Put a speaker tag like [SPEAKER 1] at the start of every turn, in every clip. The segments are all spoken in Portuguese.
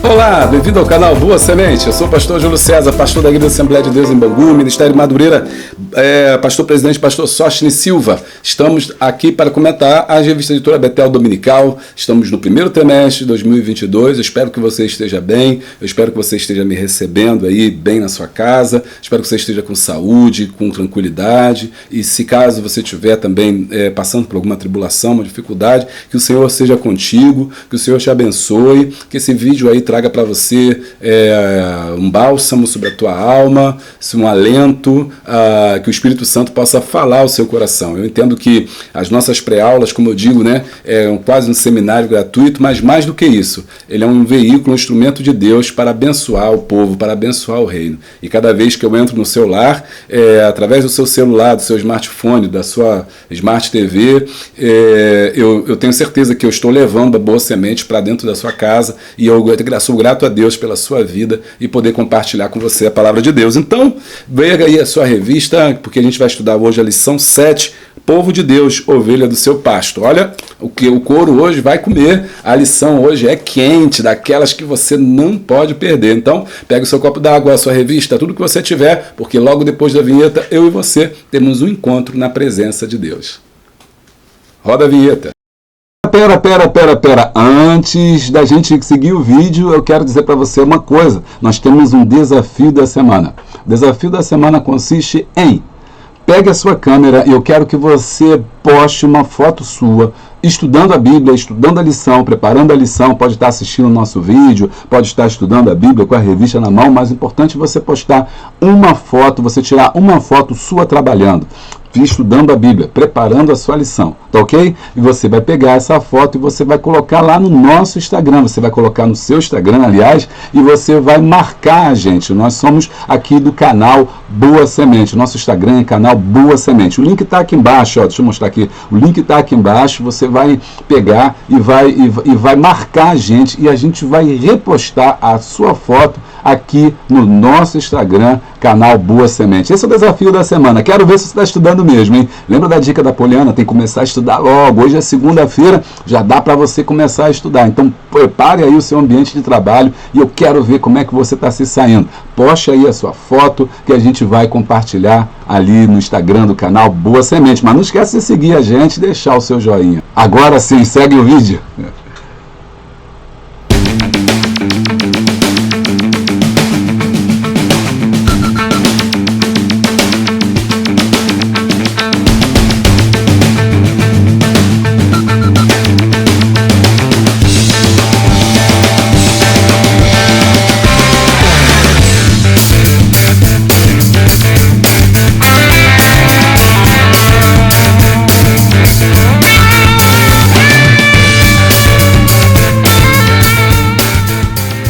[SPEAKER 1] Olá, bem-vindo ao canal Boa Semente. Eu sou o pastor Júlio César, pastor da Igreja Assembleia de Deus em Bangu, Ministério Madureira, pastor presidente, pastor Sostene Silva. Estamos aqui para comentar a revista Editora Betel Dominical. Estamos no primeiro trimestre de 2022. Eu espero que você esteja bem, eu espero que você esteja me recebendo aí bem na sua casa, espero que você esteja com saúde, com tranquilidade, e se caso você estiver também passando por alguma tribulação, uma dificuldade, que o Senhor seja contigo, que o Senhor te abençoe, que esse vídeo aí traga para você um bálsamo sobre a tua alma, um alento, que o Espírito Santo possa falar ao seu coração. Eu entendo que as nossas pré-aulas, como eu digo, né, quase um seminário gratuito, mas mais do que isso, ele é um veículo, um instrumento de Deus para abençoar o povo, para abençoar o reino. E cada vez que eu entro no seu lar, através do seu celular, do seu smartphone, da sua Smart TV, eu tenho certeza que eu estou levando a boa semente para dentro da sua casa, e eu sou grato a Deus pela sua vida e poder compartilhar com você a palavra de Deus. Então, veja aí a sua revista, porque a gente vai estudar hoje a lição 7, Povo de Deus, ovelha do seu pasto. Olha, o que o couro hoje vai comer. A lição hoje é quente, daquelas que você não pode perder. Então, pega o seu copo d'água, a sua revista, tudo que você tiver, porque logo depois da vinheta, eu e você temos um encontro na presença de Deus. Roda a vinheta. Pera. Antes da gente seguir o vídeo, eu quero dizer para você uma coisa. Nós temos um desafio da semana. O desafio da semana consiste em: pegue a sua câmera e eu quero que você poste uma foto sua, estudando a Bíblia, estudando a lição, preparando a lição. Pode estar assistindo o nosso vídeo, pode estar estudando a Bíblia com a revista na mão, mas o importante é você postar uma foto, você tirar uma foto sua trabalhando, estudando a Bíblia, preparando a sua lição, tá ok? E você vai pegar essa foto e você vai colocar lá no nosso Instagram, você vai colocar no seu Instagram, aliás, e você vai marcar a gente. Nós somos aqui do canal Boa Semente, nosso Instagram é canal Boa Semente. O link está aqui embaixo, ó, deixa eu mostrar aqui, o link está aqui embaixo, você vai pegar e vai marcar a gente, e a gente vai repostar a sua foto aqui no nosso Instagram, canal Boa Semente. Esse é o desafio da semana. Quero ver se você está estudando mesmo, hein? Lembra da dica da Poliana? Tem que começar a estudar logo. Hoje é segunda-feira, já dá para você começar a estudar. Então, prepare aí o seu ambiente de trabalho e eu quero ver como é que você está se saindo. Poste aí a sua foto que a gente vai compartilhar ali no Instagram do canal Boa Semente. Mas não esquece de seguir a gente e deixar o seu joinha. Agora sim, segue o vídeo.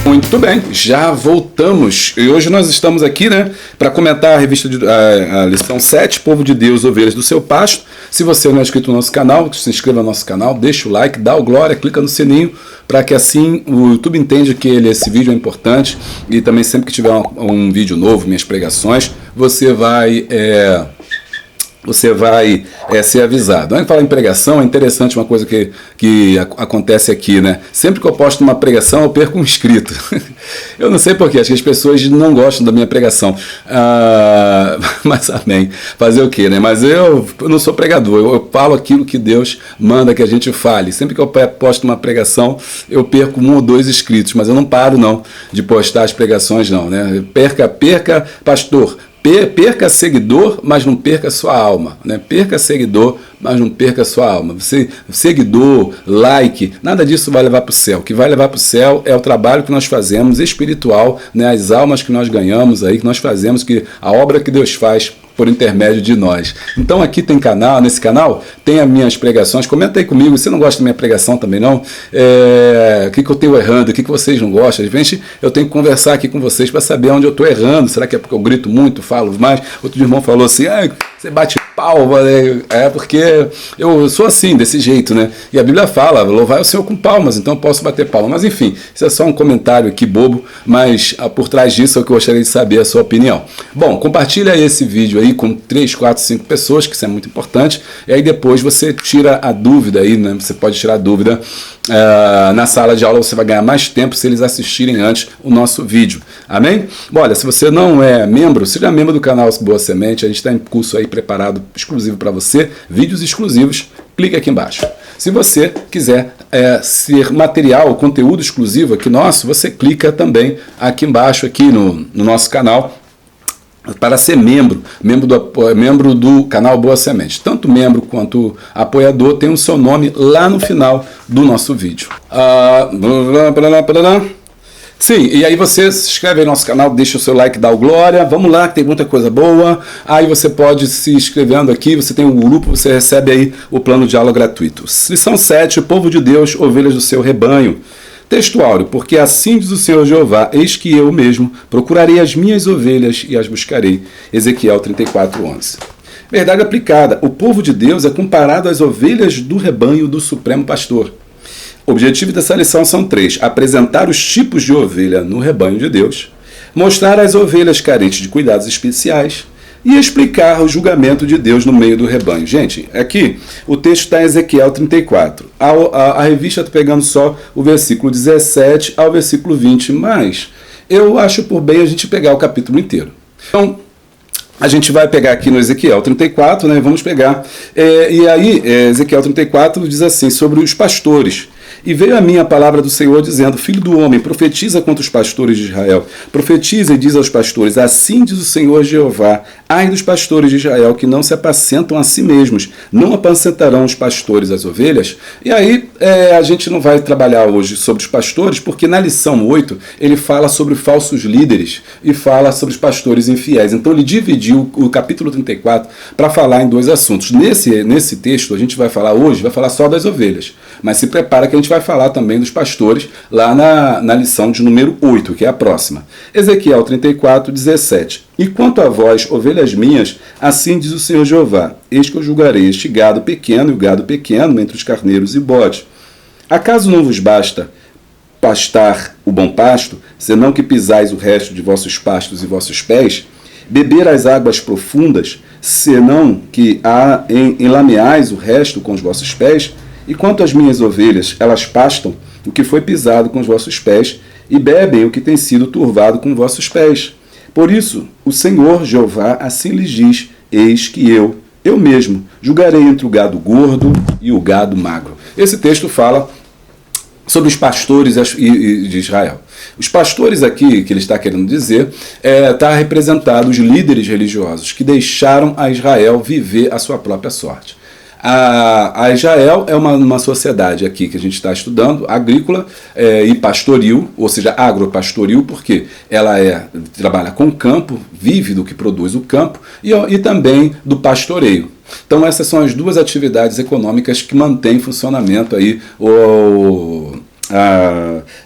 [SPEAKER 1] Muito bem, já voltamos e hoje nós estamos aqui, né, para comentar a revista a lição 7, Povo de Deus, ovelhas do seu pasto. Se você não é inscrito no nosso canal, se inscreva no nosso canal, deixa o like, dá o glória, clica no sininho, para que assim o YouTube entenda que esse vídeo é importante, e também sempre que tiver um vídeo novo, minhas pregações, você vai ser avisado. Antes de falar em pregação, é interessante uma coisa que acontece aqui, né? Sempre que eu posto uma pregação, eu perco um inscrito. Eu não sei porquê, acho que as pessoas não gostam da minha pregação. Mas amém. Fazer o quê, né? Mas eu não sou pregador, eu falo aquilo que Deus manda que a gente fale. Sempre que eu posto uma pregação, eu perco 1 ou 2 inscritos, mas eu não paro não de postar as pregações não, né? Perca, pastor. Perca seguidor, mas não perca sua alma, né? Perca seguidor, mas não perca sua alma. Seguidor, like, nada disso vai levar para o céu. O que vai levar para o céu é o trabalho que nós fazemos espiritual, né? As almas que nós ganhamos aí, que nós fazemos, a obra que Deus faz por intermédio de nós. Então aqui tem canal, nesse canal tem as minhas pregações. Comenta aí comigo, você não gosta da minha pregação também não? O que eu tenho errando, o que vocês não gostam? De repente eu tenho que conversar aqui com vocês para saber onde eu estou errando. Será que é porque eu grito muito, falo mais? Outro irmão falou assim, você bate palma, né? Porque eu sou assim, desse jeito, né? E a Bíblia fala, louvai o Senhor com palmas, então eu posso bater palma. Mas enfim, isso é só um comentário aqui bobo, mas por trás disso é o que eu gostaria de saber a sua opinião. Bom, compartilha esse vídeo aí com 3, 4, 5 pessoas, que isso é muito importante, e aí depois você tira a dúvida aí, né? Você pode tirar a dúvida na sala de aula você vai ganhar mais tempo se eles assistirem antes o nosso vídeo. Amém? Bom, olha, se você não é membro, seja membro do canal Boa Semente. A gente está em curso aí preparado exclusivo para você, vídeos exclusivos. Clique aqui embaixo. Se você quiser ser material, conteúdo exclusivo aqui nosso, você clica também aqui embaixo, aqui no nosso canal, para ser membro do canal Boa Semente. Tanto membro quanto apoiador tem o seu nome lá no final do nosso vídeo. Sim, e aí você se inscreve aí no nosso canal, deixa o seu like, dá o glória, vamos lá que tem muita coisa boa. Aí você pode se inscrevendo aqui, você tem um grupo, você recebe aí o plano de aula gratuito. Lição 7, povo de Deus, ovelhas do seu rebanho. Texto áureo, porque assim diz o Senhor Jeová, eis que eu mesmo procurarei as minhas ovelhas e as buscarei. Ezequiel 34:11. Verdade aplicada, o povo de Deus é comparado às ovelhas do rebanho do Supremo Pastor. O objetivo dessa lição são 3. Apresentar os tipos de ovelha no rebanho de Deus, mostrar as ovelhas carentes de cuidados especiais e explicar o julgamento de Deus no meio do rebanho. Gente, aqui o texto está em Ezequiel 34. A revista está pegando só o versículo 17 ao versículo 20, mas eu acho por bem a gente pegar o capítulo inteiro. Então, a gente vai pegar aqui no Ezequiel 34, né? Vamos pegar. E aí, Ezequiel 34 diz assim, sobre os pastores. E veio a mim a palavra do Senhor, dizendo, filho do homem, profetiza contra os pastores de Israel. Profetiza e diz aos pastores, assim diz o Senhor Jeová, ai dos pastores de Israel, que não se apacentam a si mesmos, não apacentarão os pastores as ovelhas. E aí, a gente não vai trabalhar hoje sobre os pastores, porque na lição 8, ele fala sobre falsos líderes e fala sobre os pastores infiéis. Então, ele dividiu o capítulo 34 para falar em 2 assuntos. Nesse texto, a gente vai falar hoje, vai falar só das ovelhas. Mas se prepara que a gente vai falar também dos pastores lá na lição de número 8, que é a próxima. Ezequiel 34, 17. E quanto a vós, ovelhas minhas, assim diz o Senhor Jeová, eis que eu julgarei este gado pequeno e o gado pequeno entre os carneiros e bodes. Acaso não vos basta pastar o bom pasto, senão que pisais o resto de vossos pastos e vossos pés? Beber as águas profundas, senão que enlameais o resto com os vossos pés? E quanto às minhas ovelhas, elas pastam o que foi pisado com os vossos pés, e bebem o que tem sido turvado com vossos pés. Por isso, o Senhor Jeová assim lhes diz, eis que eu mesmo, julgarei entre o gado gordo e o gado magro. Esse texto fala sobre os pastores de Israel. Os pastores aqui, que ele está querendo dizer, está representado os líderes religiosos que deixaram a Israel viver a sua própria sorte. A Israel é uma sociedade aqui que a gente está estudando, agrícola e pastoril, ou seja, agropastoril, porque ela trabalha com o campo, vive do que produz o campo, e também do pastoreio. Então essas são as 2 atividades econômicas que mantêm em funcionamento aí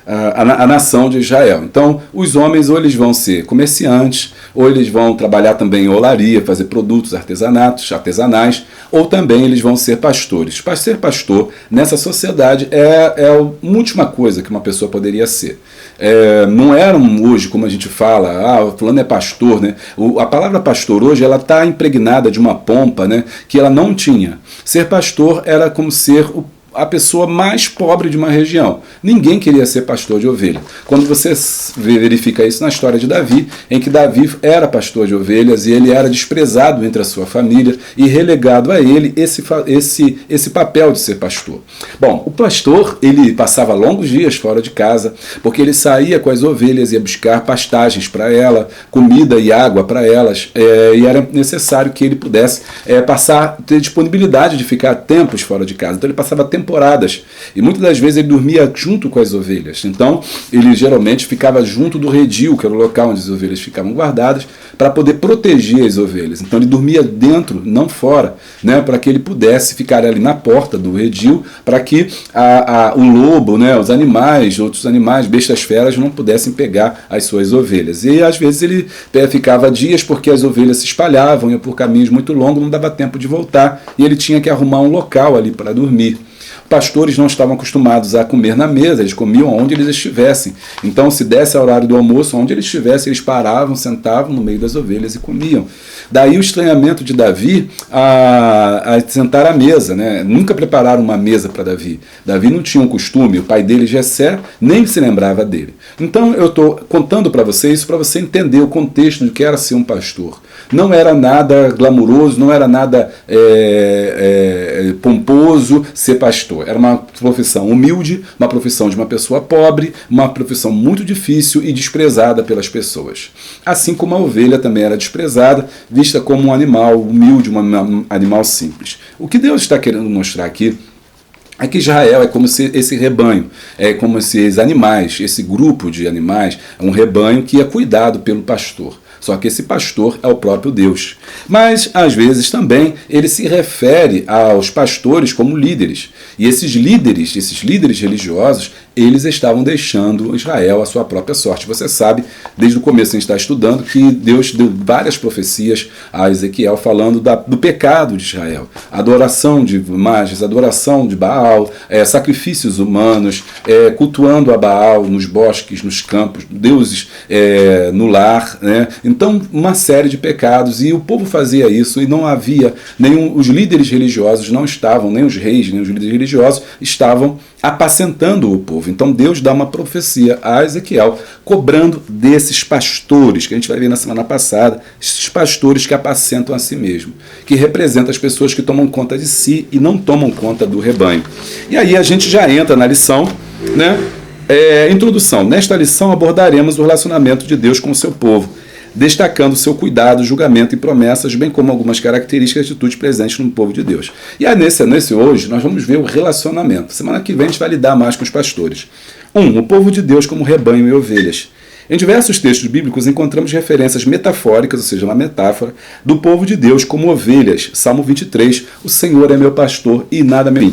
[SPEAKER 1] a nação de Israel. Então, os homens ou eles vão ser comerciantes, ou eles vão trabalhar também em olaria, fazer produtos artesanais, ou também eles vão ser pastores. Para ser pastor nessa sociedade é a última coisa que uma pessoa poderia ser. Não eram hoje, como a gente fala, fulano é pastor, né? A palavra pastor hoje ela está impregnada de uma pompa, né, que ela não tinha. Ser pastor era como ser a pessoa mais pobre de uma região. Ninguém queria ser pastor de ovelha. Quando você verifica isso na história de Davi, em que Davi era pastor de ovelhas e ele era desprezado entre a sua família e relegado a ele esse papel de ser pastor. Bom, o pastor, ele passava longos dias fora de casa, porque ele saía com as ovelhas e ia buscar pastagens para ela, comida e água para elas, e era necessário que ele pudesse ter disponibilidade de ficar tempos fora de casa. Então ele passava temporadas, e muitas das vezes ele dormia junto com as ovelhas. Então ele geralmente ficava junto do redil, que era o local onde as ovelhas ficavam guardadas, para poder proteger as ovelhas. Então ele dormia dentro, não fora, né, para que ele pudesse ficar ali na porta do redil, para que o lobo, né, os animais, outros animais, bestas feras, não pudessem pegar as suas ovelhas. E às vezes ele ficava dias porque as ovelhas se espalhavam, iam por caminhos muito longos, não dava tempo de voltar, e ele tinha que arrumar um local ali para dormir. O pastores não estavam acostumados a comer na mesa, eles comiam onde eles estivessem. Então, se desse a horário do almoço, onde eles estivessem, eles paravam, sentavam no meio das ovelhas e comiam. Daí o estranhamento de Davi a sentar à mesa, né? Nunca prepararam uma mesa para Davi. Davi não tinha um costume, o pai dele, Jessé, nem se lembrava dele. Então eu estou contando para você isso para você entender o contexto de que era ser um pastor. Não era nada glamuroso, não era nada pomposo ser pastor. Era uma profissão humilde, uma profissão de uma pessoa pobre, uma profissão muito difícil e desprezada pelas pessoas. Assim como a ovelha também era desprezada, vista como um animal humilde, um animal simples. O que Deus está querendo mostrar aqui é que Israel é como se esse rebanho, é como se esses animais, esse grupo de animais, é um rebanho que é cuidado pelo pastor. Só que esse pastor é o próprio Deus. Mas, às vezes, também, ele se refere aos pastores como líderes. E esses líderes religiosos, eles estavam deixando Israel à sua própria sorte. Você sabe, desde o começo a gente está estudando, que Deus deu várias profecias a Ezequiel falando do pecado de Israel. Adoração de imagens, adoração de Baal, sacrifícios humanos, cultuando a Baal nos bosques, nos campos, deuses no lar, né? Então, uma série de pecados, e o povo fazia isso, e não havia os líderes religiosos não estavam, nem os reis, nem os líderes religiosos estavam apacentando o povo. Então Deus dá uma profecia a Ezequiel, cobrando desses pastores, que a gente vai ver na semana passada, esses pastores que apacentam a si mesmo, que representam as pessoas que tomam conta de si e não tomam conta do rebanho. E aí a gente já entra na lição, né? Introdução. Nesta lição abordaremos o relacionamento de Deus com o seu povo, destacando seu cuidado, julgamento e promessas, bem como algumas características e atitudes presentes no povo de Deus. E aí, nesse hoje, nós vamos ver o relacionamento. Semana que vem a gente vai lidar mais com os pastores. O povo de Deus como rebanho e ovelhas. Em diversos textos bíblicos encontramos referências metafóricas, ou seja, uma metáfora, do povo de Deus como ovelhas. Salmo 23, o Senhor é meu pastor e nada me...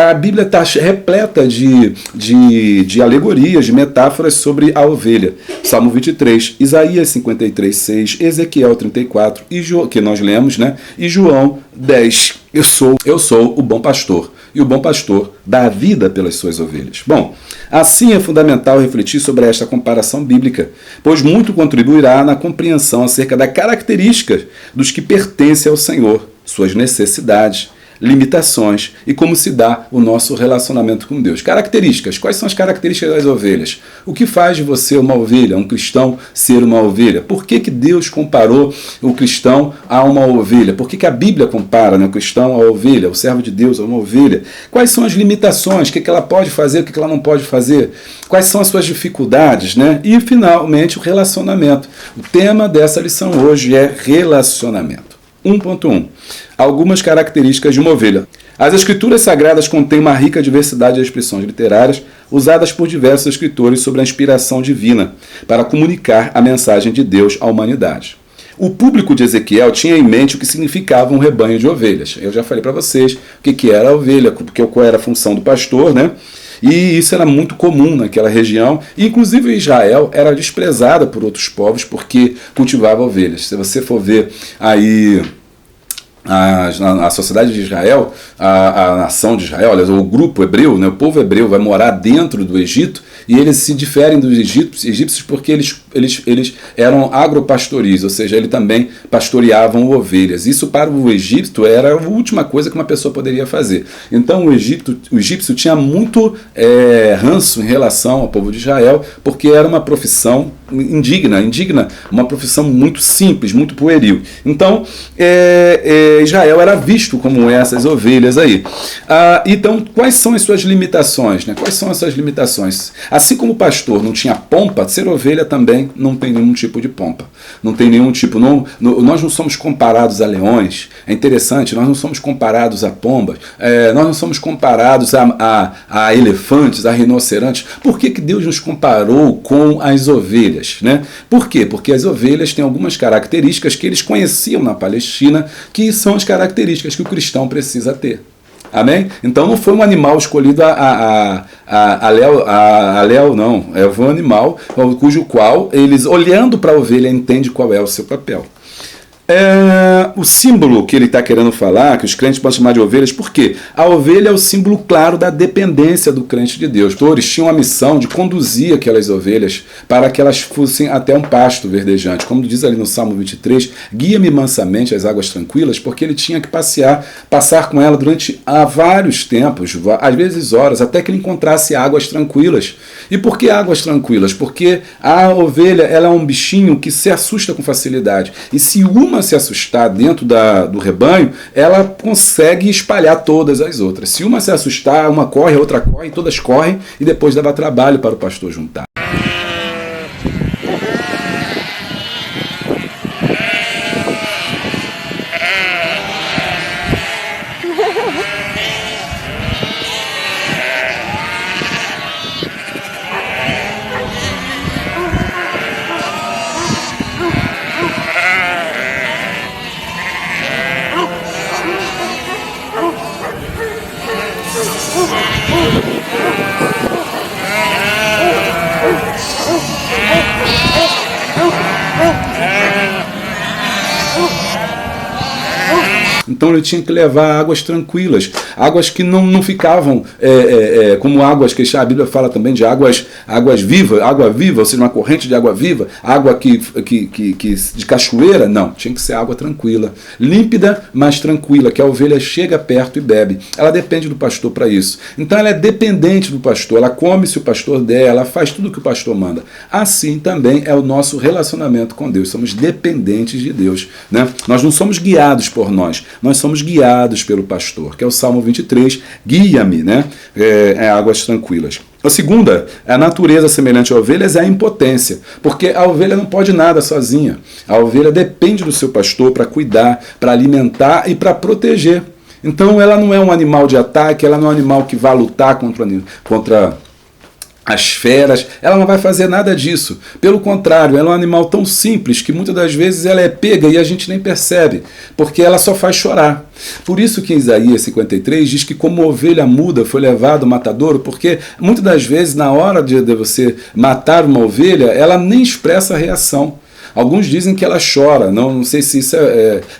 [SPEAKER 1] A Bíblia está repleta de alegorias, de metáforas sobre a ovelha. Salmo 23, Isaías 53, 6, Ezequiel 34, que nós lemos, né? E João 10, eu sou o bom pastor. E o bom pastor dá a vida pelas suas ovelhas. Bom, assim é fundamental refletir sobre esta comparação bíblica, pois muito contribuirá na compreensão acerca da característica dos que pertencem ao Senhor, suas necessidades, limitações e como se dá o nosso relacionamento com Deus. Características. Quais são as características das ovelhas? O que faz de você uma ovelha, um cristão ser uma ovelha? Por que Deus comparou o cristão a uma ovelha? Por que a Bíblia compara, né, o cristão à ovelha, o servo de Deus a uma ovelha? Quais são as limitações? O que ela pode fazer, o que ela não pode fazer? Quais são as suas dificuldades, né? E, finalmente, o relacionamento. O tema dessa lição hoje é relacionamento. 1.1. Algumas características de uma ovelha. As escrituras sagradas contêm uma rica diversidade de expressões literárias usadas por diversos escritores sobre a inspiração divina para comunicar a mensagem de Deus à humanidade. O público de Ezequiel tinha em mente o que significava um rebanho de ovelhas. Eu já falei para vocês o que era a ovelha, qual era a função do pastor, né? E isso era muito comum naquela região. E, inclusive, Israel era desprezada por outros povos porque cultivava ovelhas. Se você for ver aí a sociedade de Israel, a nação de Israel, aliás, o grupo hebreu, né, o povo hebreu vai morar dentro do Egito, e eles se diferem dos egípcios porque eles eram agropastoris, ou seja, eles também pastoreavam ovelhas. Isso para o egípcio era a última coisa que uma pessoa poderia fazer. Então o egípcio tinha muito ranço em relação ao povo de Israel, porque era uma profissão indigna, uma profissão muito simples, muito pueril. Então Israel era visto como essas ovelhas aí. Então, quais são as suas limitações, né? Quais são as suas limitações? Assim como o pastor não tinha pompa, ser ovelha também não tem nenhum tipo de pompa. Não tem nenhum tipo... nós não somos comparados a leões. É interessante, nós não somos comparados a pombas. Nós não somos comparados a elefantes, a rinocerontes. Por que Deus nos comparou com as ovelhas, né? Por quê? Porque as ovelhas têm algumas características que eles conheciam na Palestina, que são as características que o cristão precisa ter. Amém? Então não foi um animal escolhido não. Foi um animal cujo qual eles, olhando para a ovelha, entendem qual é o seu papel. O símbolo que ele está querendo falar, que os crentes podem chamar de ovelhas, por quê? A ovelha é o símbolo claro da dependência do crente de Deus. Os pastores tinham a missão de conduzir aquelas ovelhas para que elas fossem até um pasto verdejante. Como diz ali no Salmo 23, guia-me mansamente às águas tranquilas, porque ele tinha que passar com ela durante vários tempos, às vezes horas, até que ele encontrasse águas tranquilas. E por que águas tranquilas? Porque a ovelha ela é um bichinho que se assusta com facilidade. E se uma se assustar dentro do rebanho, ela consegue espalhar todas as outras. Se uma se assustar, uma corre, a outra corre, todas correm e depois leva trabalho para o pastor juntar. Então ele tinha que levar águas tranquilas, águas que não ficavam como águas que a Bíblia fala também de águas vivas, água viva, ou seja, uma corrente de água viva, água que de cachoeira, não, tinha que ser água tranquila, límpida, mas tranquila, que a ovelha chega perto e bebe. Ela depende do pastor para isso. Então ela é dependente do pastor, ela come se o pastor der, ela faz tudo o que o pastor manda. Assim também é o nosso relacionamento com Deus, somos dependentes de Deus, né? Nós não somos guiados por nós somos guiados pelo pastor, que é o Salmo 23, guia-me, né? Águas tranquilas. A segunda, a natureza semelhante a ovelhas é a impotência, porque a ovelha não pode nada sozinha. A ovelha depende do seu pastor para cuidar, para alimentar e para proteger. Então ela não é um animal de ataque, ela não é um animal que vai lutar contra as feras, ela não vai fazer nada disso. Pelo contrário, ela é um animal tão simples que muitas das vezes ela é pega e a gente nem percebe, porque ela só faz chorar. Por isso que em Isaías 53 diz que como ovelha muda foi levado ao matadouro, porque muitas das vezes na hora de você matar uma ovelha, ela nem expressa reação. Alguns dizem que ela chora, não sei se isso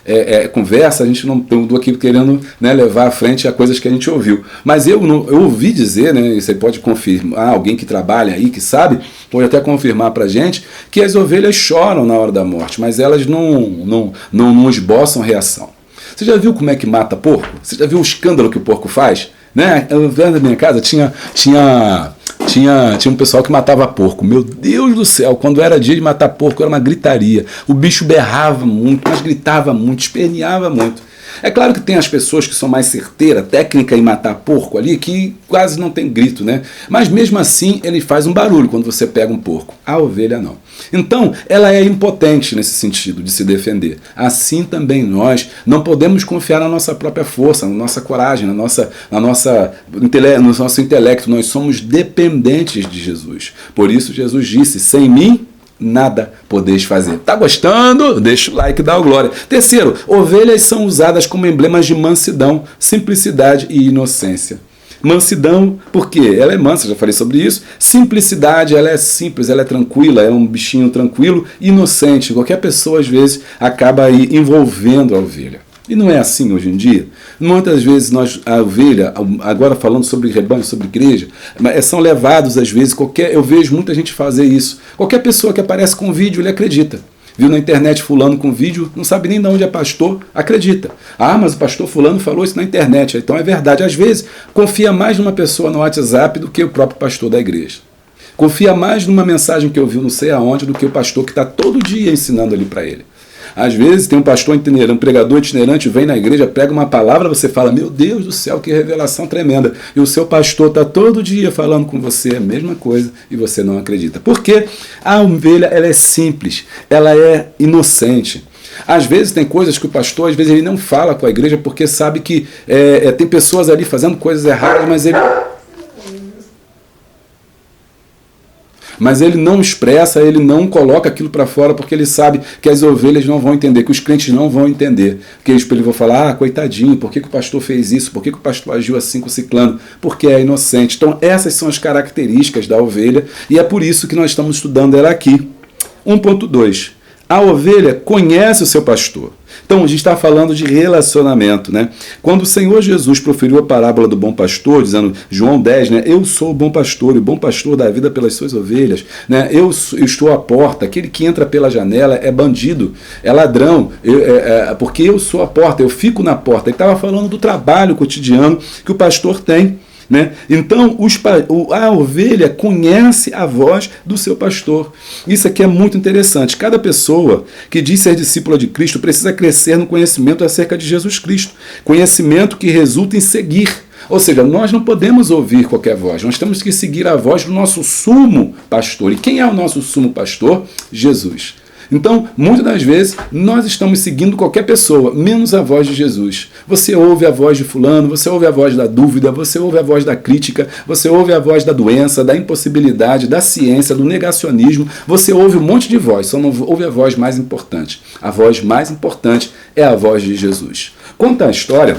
[SPEAKER 1] é conversa, a gente não estou aqui querendo, né, levar à frente a coisas que a gente ouviu. Mas eu ouvi dizer, né, você pode confirmar, alguém que trabalha aí, que sabe, pode até confirmar para a gente, que as ovelhas choram na hora da morte, mas elas não esboçam reação. Você já viu como é que mata porco? Você já viu o escândalo que o porco faz? Né? Eu, na minha casa tinha um pessoal que matava porco. Meu Deus do céu, quando era dia de matar porco era uma gritaria. O bicho berrava muito, mas gritava muito, esperneava muito. É claro que tem as pessoas que são mais certeiras, técnica em matar porco ali, que quase não tem grito, né? Mas mesmo assim ele faz um barulho quando você pega um porco. A ovelha não. Então ela é impotente nesse sentido de se defender. Assim também nós não podemos confiar na nossa própria força, na nossa coragem, no nosso intelecto. Nós somos dependentes de Jesus. Por isso Jesus disse, sem mim nada podeis fazer. Tá gostando? Deixa o like e dá o glória. Terceiro, ovelhas são usadas como emblemas de mansidão, simplicidade e inocência. Mansidão, por quê? Ela é mansa, já falei sobre isso. Simplicidade, ela é simples, ela é tranquila, é um bichinho tranquilo, inocente. Qualquer pessoa, às vezes, acaba aí envolvendo a ovelha. E não é assim hoje em dia? Muitas vezes a ovelha, agora falando sobre rebanho, sobre igreja, são levados às vezes, eu vejo muita gente fazer isso. Qualquer pessoa que aparece com vídeo, ele acredita. Viu na internet fulano com vídeo, não sabe nem de onde é pastor, acredita. Ah, mas o pastor fulano falou isso na internet, então é verdade. Às vezes, confia mais numa pessoa no WhatsApp do que o próprio pastor da igreja. Confia mais numa mensagem que ouviu não sei aonde do que o pastor que está todo dia ensinando ali para ele. Às vezes tem um pastor itinerante, um pregador itinerante, vem na igreja, prega uma palavra, você fala, meu Deus do céu, que revelação tremenda. E o seu pastor está todo dia falando com você a mesma coisa e você não acredita. Por quê? A ovelha, ela é simples, ela é inocente. Às vezes tem coisas que o pastor, às vezes ele não fala com a igreja porque sabe que tem pessoas ali fazendo coisas erradas, mas ele não expressa, ele não coloca aquilo para fora porque ele sabe que as ovelhas não vão entender, que os crentes não vão entender. Que eles vão falar, coitadinho, por que o pastor fez isso? Por que o pastor agiu assim com o ciclano? Porque é inocente. Então essas são as características da ovelha e é por isso que nós estamos estudando ela aqui. 1.2. A ovelha conhece o seu pastor. Então, a gente está falando de relacionamento, né? Quando o Senhor Jesus proferiu a parábola do bom pastor, dizendo, João 10, né? Eu sou o bom pastor, e o bom pastor dá a vida pelas suas ovelhas, né? Eu estou à porta, aquele que entra pela janela é bandido, é ladrão, porque eu sou a porta, eu fico na porta. Ele estava falando do trabalho cotidiano que o pastor tem. Né? Então, a ovelha conhece a voz do seu pastor. Isso aqui é muito interessante. Cada pessoa que diz ser discípula de Cristo precisa crescer no conhecimento acerca de Jesus Cristo. Conhecimento que resulta em seguir. Ou seja, nós não podemos ouvir qualquer voz, nós temos que seguir a voz do nosso sumo pastor. E quem é o nosso sumo pastor? Jesus. Então, muitas das vezes, nós estamos seguindo qualquer pessoa, menos a voz de Jesus. Você ouve a voz de fulano, você ouve a voz da dúvida, você ouve a voz da crítica, você ouve a voz da doença, da impossibilidade, da ciência, do negacionismo. Você ouve um monte de voz, só não ouve a voz mais importante. A voz mais importante é a voz de Jesus. Conta a história,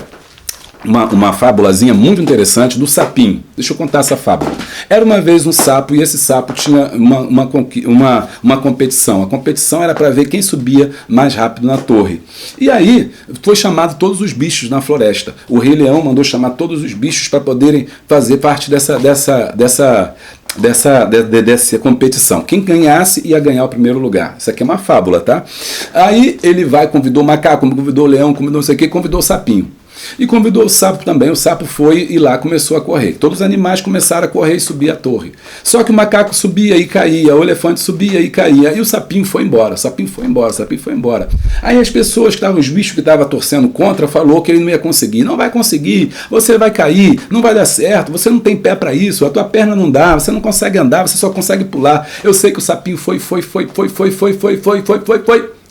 [SPEAKER 1] uma fábulazinha muito interessante do sapinho. Deixa eu contar essa fábula. Era uma vez um sapo e esse sapo tinha uma competição. A competição era para ver quem subia mais rápido na torre. E aí foi chamado todos os bichos na floresta. O Rei Leão mandou chamar todos os bichos para poderem fazer parte dessa competição. Quem ganhasse ia ganhar o primeiro lugar. Isso aqui é uma fábula, tá? Aí ele convidou o macaco, convidou o leão, convidou não sei o que, convidou o sapinho. E convidou o sapo também. O sapo foi e lá começou a correr. Todos os animais começaram a correr e subir a torre. Só que o macaco subia e caía, o elefante subia e caía, e o sapinho foi embora. O sapinho foi embora, o sapinho foi embora. Aí as pessoas que estavam, os bichos que estavam torcendo contra, falou que ele não ia conseguir. Não vai conseguir, você vai cair, não vai dar certo, você não tem pé para isso, a tua perna não dá, você não consegue andar, você só consegue pular. Eu sei que o sapinho foi.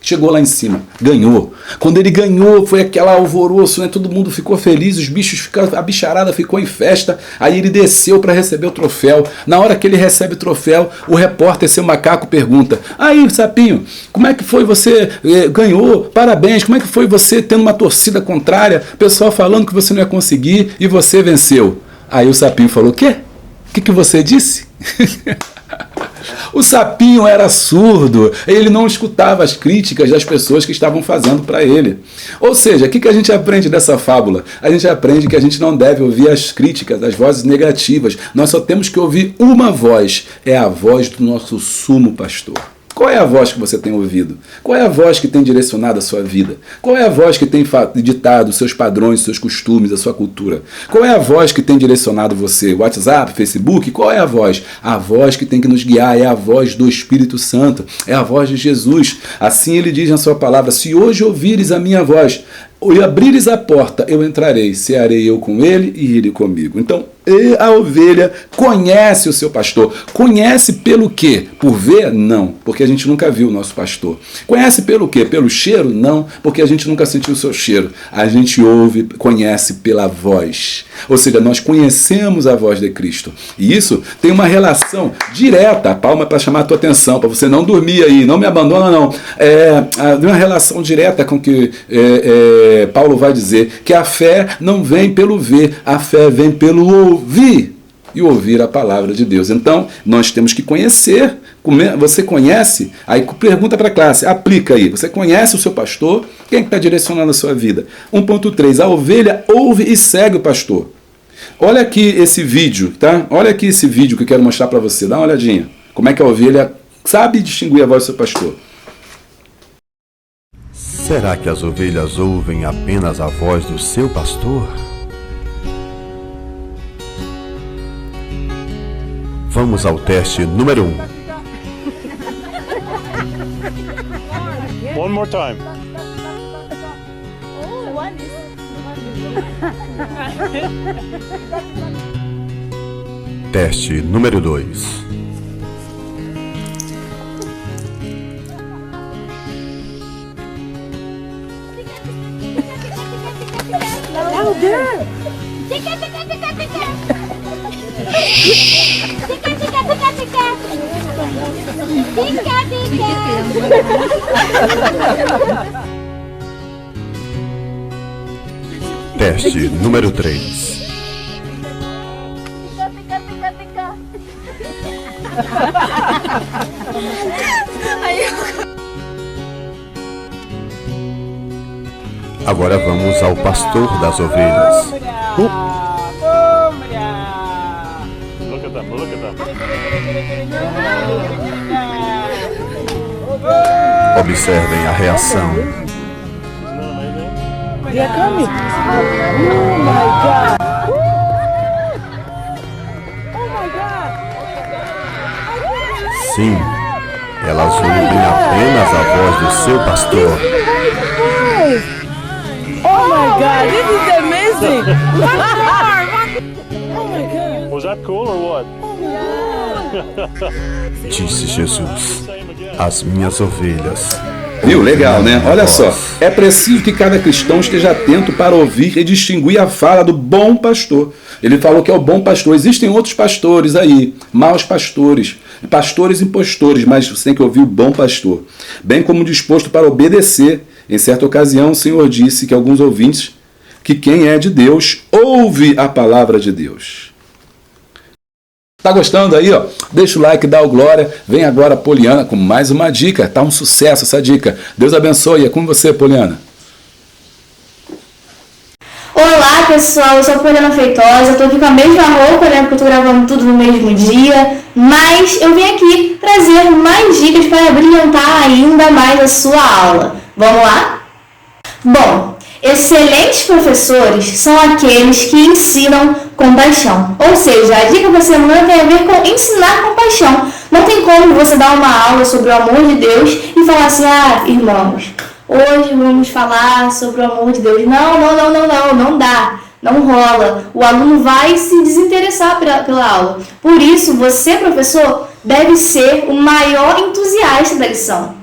[SPEAKER 1] Chegou lá em cima, ganhou. Quando ele ganhou, foi aquele alvoroço, né? Todo mundo ficou feliz, os bichos ficaram, a bicharada ficou em festa. Aí ele desceu para receber o troféu. Na hora que ele recebe o troféu, o repórter, seu macaco, pergunta: aí, sapinho, como é que foi você? Ganhou, parabéns, como é que foi você tendo uma torcida contrária, pessoal falando que você não ia conseguir e você venceu? Aí o sapinho falou: o quê? O que você disse? O sapinho era surdo, ele não escutava as críticas das pessoas que estavam fazendo para ele. Ou seja, o que a gente aprende dessa fábula? A gente aprende que a gente não deve ouvir as críticas, as vozes negativas. Nós só temos que ouvir uma voz, é a voz do nosso sumo pastor. Qual é a voz que você tem ouvido? Qual é a voz que tem direcionado a sua vida? Qual é a voz que tem ditado os seus padrões, os seus costumes, a sua cultura? Qual é a voz que tem direcionado você? WhatsApp, Facebook? Qual é a voz? A voz que tem que nos guiar é a voz do Espírito Santo, é a voz de Jesus. Assim ele diz na sua palavra: se hoje ouvires a minha voz e abrires a porta, eu entrarei, cearei eu com ele e ele comigo. Então, a ovelha conhece o seu pastor. Conhece pelo quê? Por ver? Não, porque a gente nunca viu o nosso pastor. Conhece pelo quê? Pelo cheiro? Não, porque a gente nunca sentiu o seu cheiro. A gente ouve, conhece pela voz. Ou seja, nós conhecemos a voz de Cristo. E isso tem uma relação direta. A palma é para chamar a tua atenção, para você não dormir aí, não me abandona não. Tem uma relação direta com que Paulo vai dizer que a fé não vem pelo ver, a fé vem pelo ouvir e ouvir a palavra de Deus. Então, nós temos que conhecer. Você conhece? Aí pergunta para a classe, aplica aí. Você conhece o seu pastor? Quem é que está direcionando a sua vida? 1.3, a ovelha ouve e segue o pastor. Olha aqui esse vídeo, tá? Olha aqui esse vídeo que eu quero mostrar para você. Dá uma olhadinha. Como é que a ovelha sabe distinguir a voz do seu pastor.
[SPEAKER 2] Será que as ovelhas ouvem apenas a voz do seu pastor? Vamos ao teste número 1.
[SPEAKER 3] One more time.
[SPEAKER 2] Teste número 2. Teste número 3. Agora vamos ao pastor das ovelhas.
[SPEAKER 3] Look at them, look at them.
[SPEAKER 2] Observem a reação.
[SPEAKER 3] Isn't that amazing?
[SPEAKER 4] They are coming. Oh my God. Oh my God.
[SPEAKER 2] Sim, elas ouvem apenas a voz do seu pastor.
[SPEAKER 4] Oh my God, this is amazing. Oh my God.
[SPEAKER 3] Was that cool or what?
[SPEAKER 2] Disse Jesus: as minhas ovelhas.
[SPEAKER 1] Viu? Legal, né? Olha só, é preciso que cada cristão esteja atento para ouvir e distinguir a fala do bom pastor. Ele falou que é o bom pastor. Existem outros pastores aí, maus pastores, pastores impostores, mas você tem que ouvir o bom pastor. Bem como disposto para obedecer. Em certa ocasião, o Senhor disse que alguns ouvintes, que quem é de Deus, ouve a palavra de Deus. Tá gostando aí, ó? Deixa o like, dá o glória. Vem agora a Poliana com mais uma dica. Tá um sucesso essa dica. Deus abençoe. É com você, Poliana.
[SPEAKER 5] Olá pessoal, eu sou a Poliana Feitosa, eu tô aqui com a mesma roupa, né, porque eu tô gravando tudo no mesmo dia, mas eu vim aqui trazer mais dicas para brilhantar ainda mais a sua aula. Vamos lá? Bom, excelentes professores são aqueles que ensinam com paixão, ou seja, a dica da semana tem a ver com ensinar com paixão. Não tem como você dar uma aula sobre o amor de Deus e falar assim, irmãos, hoje vamos falar sobre o amor de Deus. Não dá, não rola. O aluno vai se desinteressar pela aula. Por isso, você, professor, deve ser o maior entusiasta da lição.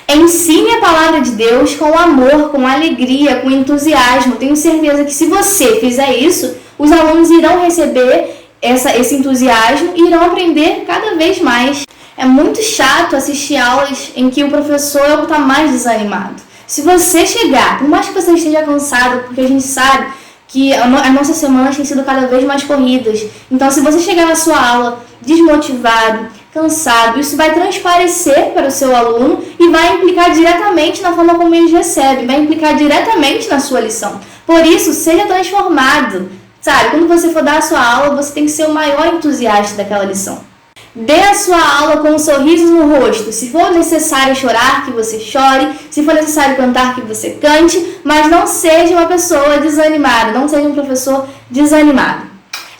[SPEAKER 5] Ensine a palavra de Deus com amor, com alegria, com entusiasmo. Tenho certeza que se você fizer isso, os alunos irão receber esse entusiasmo e irão aprender cada vez mais. É muito chato assistir aulas em que o professor está mais desanimado. Se você chegar, por mais que você esteja cansado, porque a gente sabe que as nossas semanas têm sido cada vez mais corridas. Então, se você chegar na sua aula desmotivado, cansado, isso vai transparecer para o seu aluno e vai implicar diretamente na forma como ele recebe, vai implicar diretamente na sua lição. Por isso, seja transformado. Sabe, quando você for dar a sua aula, você tem que ser o maior entusiasta daquela lição. Dê a sua aula com um sorriso no rosto. Se for necessário chorar, que você chore. Se for necessário cantar, que você cante. Mas não seja uma pessoa desanimada. Não seja um professor desanimado.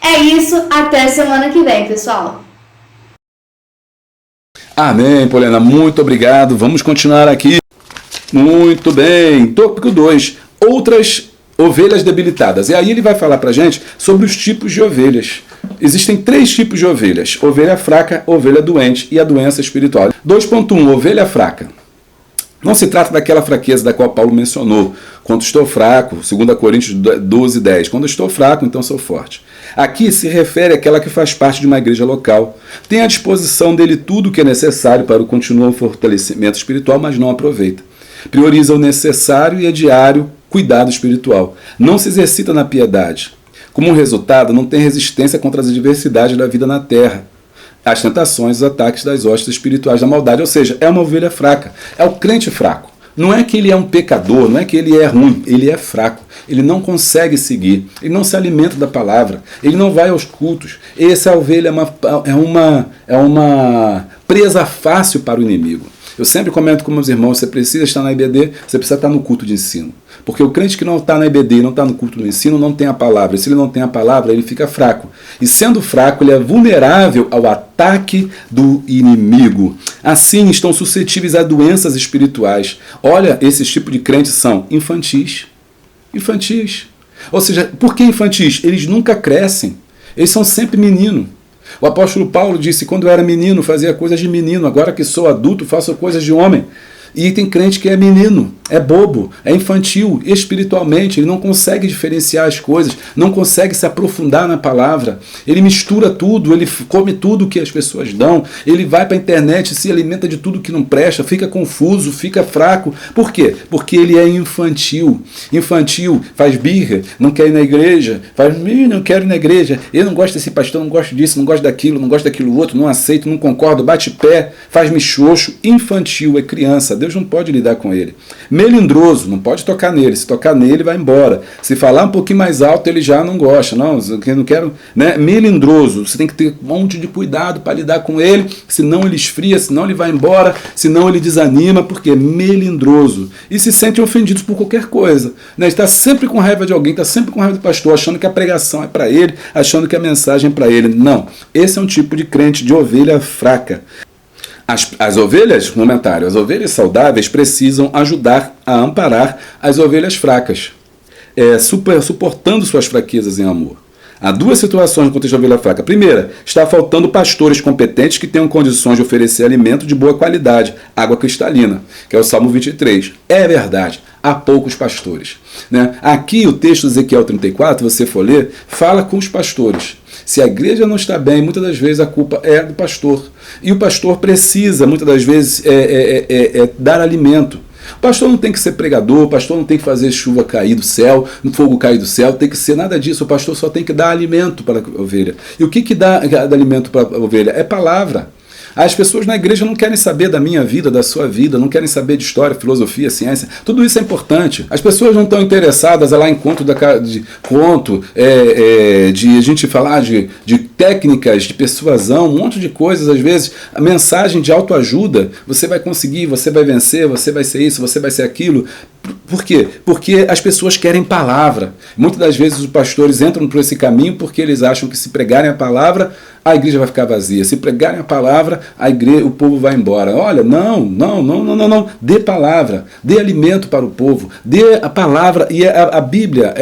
[SPEAKER 5] É isso. Até semana que vem, pessoal.
[SPEAKER 1] Amém, Poliana. Muito obrigado. Vamos continuar aqui. Muito bem. Tópico 2. Outras ovelhas debilitadas. E aí ele vai falar pra gente sobre os tipos de ovelhas. Existem 3 tipos de ovelhas: ovelha fraca, ovelha doente e a doença espiritual. 2.1. Ovelha fraca. Não se trata daquela fraqueza da qual Paulo mencionou. Quando estou fraco, 2 Coríntios 12:10. Quando estou fraco, então sou forte. Aqui se refere àquela que faz parte de uma igreja local. Tem à disposição dele tudo o que é necessário para o continuo fortalecimento espiritual, mas não aproveita. Prioriza o necessário e é diário cuidado espiritual. Não se exercita na piedade. Como resultado, não tem resistência contra as adversidades da vida na terra, as tentações, os ataques das hostes espirituais da maldade. Ou seja, é uma ovelha fraca, é o crente fraco. Não é que ele é um pecador, não é que ele é ruim, ele é fraco. Ele não consegue seguir, ele não se alimenta da palavra, ele não vai aos cultos. Essa ovelha é uma presa fácil para o inimigo. Eu sempre comento com meus irmãos, você precisa estar na IBD, você precisa estar no culto de ensino. Porque o crente que não está na IBD e não está no culto do ensino não tem a palavra. E se ele não tem a palavra, ele fica fraco. E sendo fraco, ele é vulnerável ao ataque do inimigo. Assim, estão suscetíveis a doenças espirituais. Olha, esses tipos de crentes são infantis. Infantis. Ou seja, por que infantis? Eles nunca crescem. Eles são sempre menino. O apóstolo Paulo disse, quando eu era menino, fazia coisas de menino. Agora que sou adulto, faço coisas de homem. E tem crente que é menino, é bobo, é infantil, espiritualmente, ele não consegue diferenciar as coisas, não consegue se aprofundar na palavra, ele mistura tudo, ele come tudo que as pessoas dão, ele vai para a internet, se alimenta de tudo que não presta, fica confuso, fica fraco. Por quê? Porque ele é infantil. Infantil, faz birra, não quer ir na igreja, não quero ir na igreja, eu não gosto desse pastor, não gosto disso, não gosto daquilo outro, não aceito, não concordo, bate pé, faz mixoxo. Infantil, é criança. Deus não pode lidar com ele. Melindroso, não pode tocar nele. Se tocar nele, vai embora. Se falar um pouquinho mais alto, ele já não gosta. Não, eu não quero, né? Melindroso, você tem que ter um monte de cuidado para lidar com ele, senão ele esfria, senão ele vai embora, senão ele desanima, porque é melindroso. E se sentem ofendidos por qualquer coisa, né? Está sempre com raiva de alguém, está sempre com raiva do pastor, achando que a pregação é para ele, achando que a mensagem é para ele. Não, esse é um tipo de crente, de ovelha fraca. As ovelhas, comentário, as ovelhas saudáveis precisam ajudar a amparar as ovelhas fracas, suportando suas fraquezas em amor. Há duas situações no contexto da ovelha fraca. Primeira, está faltando pastores competentes que tenham condições de oferecer alimento de boa qualidade, água cristalina, que é o Salmo 23. É verdade, há poucos pastores, né? Aqui o texto de Ezequiel 34, você for ler, fala com os pastores. Se a igreja não está bem, muitas das vezes a culpa é do pastor. E o pastor precisa, muitas das vezes, dar alimento. O pastor não tem que ser pregador, o pastor não tem que fazer chuva cair do céu, fogo cair do céu, tem que ser nada disso. O pastor só tem que dar alimento para a ovelha. E o que dá alimento para a ovelha? É palavra. As pessoas na igreja não querem saber da minha vida, da sua vida, não querem saber de história, filosofia, ciência. Tudo isso é importante. As pessoas não estão interessadas lá em de a gente falar de técnicas de persuasão, um monte de coisas. Às vezes, a mensagem de autoajuda, você vai conseguir, você vai vencer, você vai ser isso, você vai ser aquilo. Por quê? Porque as pessoas querem palavra. Muitas das vezes os pastores entram por esse caminho porque eles acham que se pregarem a palavra, a igreja vai ficar vazia. Se pregarem a palavra, o povo vai embora. Olha, não. Dê palavra, dê alimento para o povo, dê a palavra. E a Bíblia,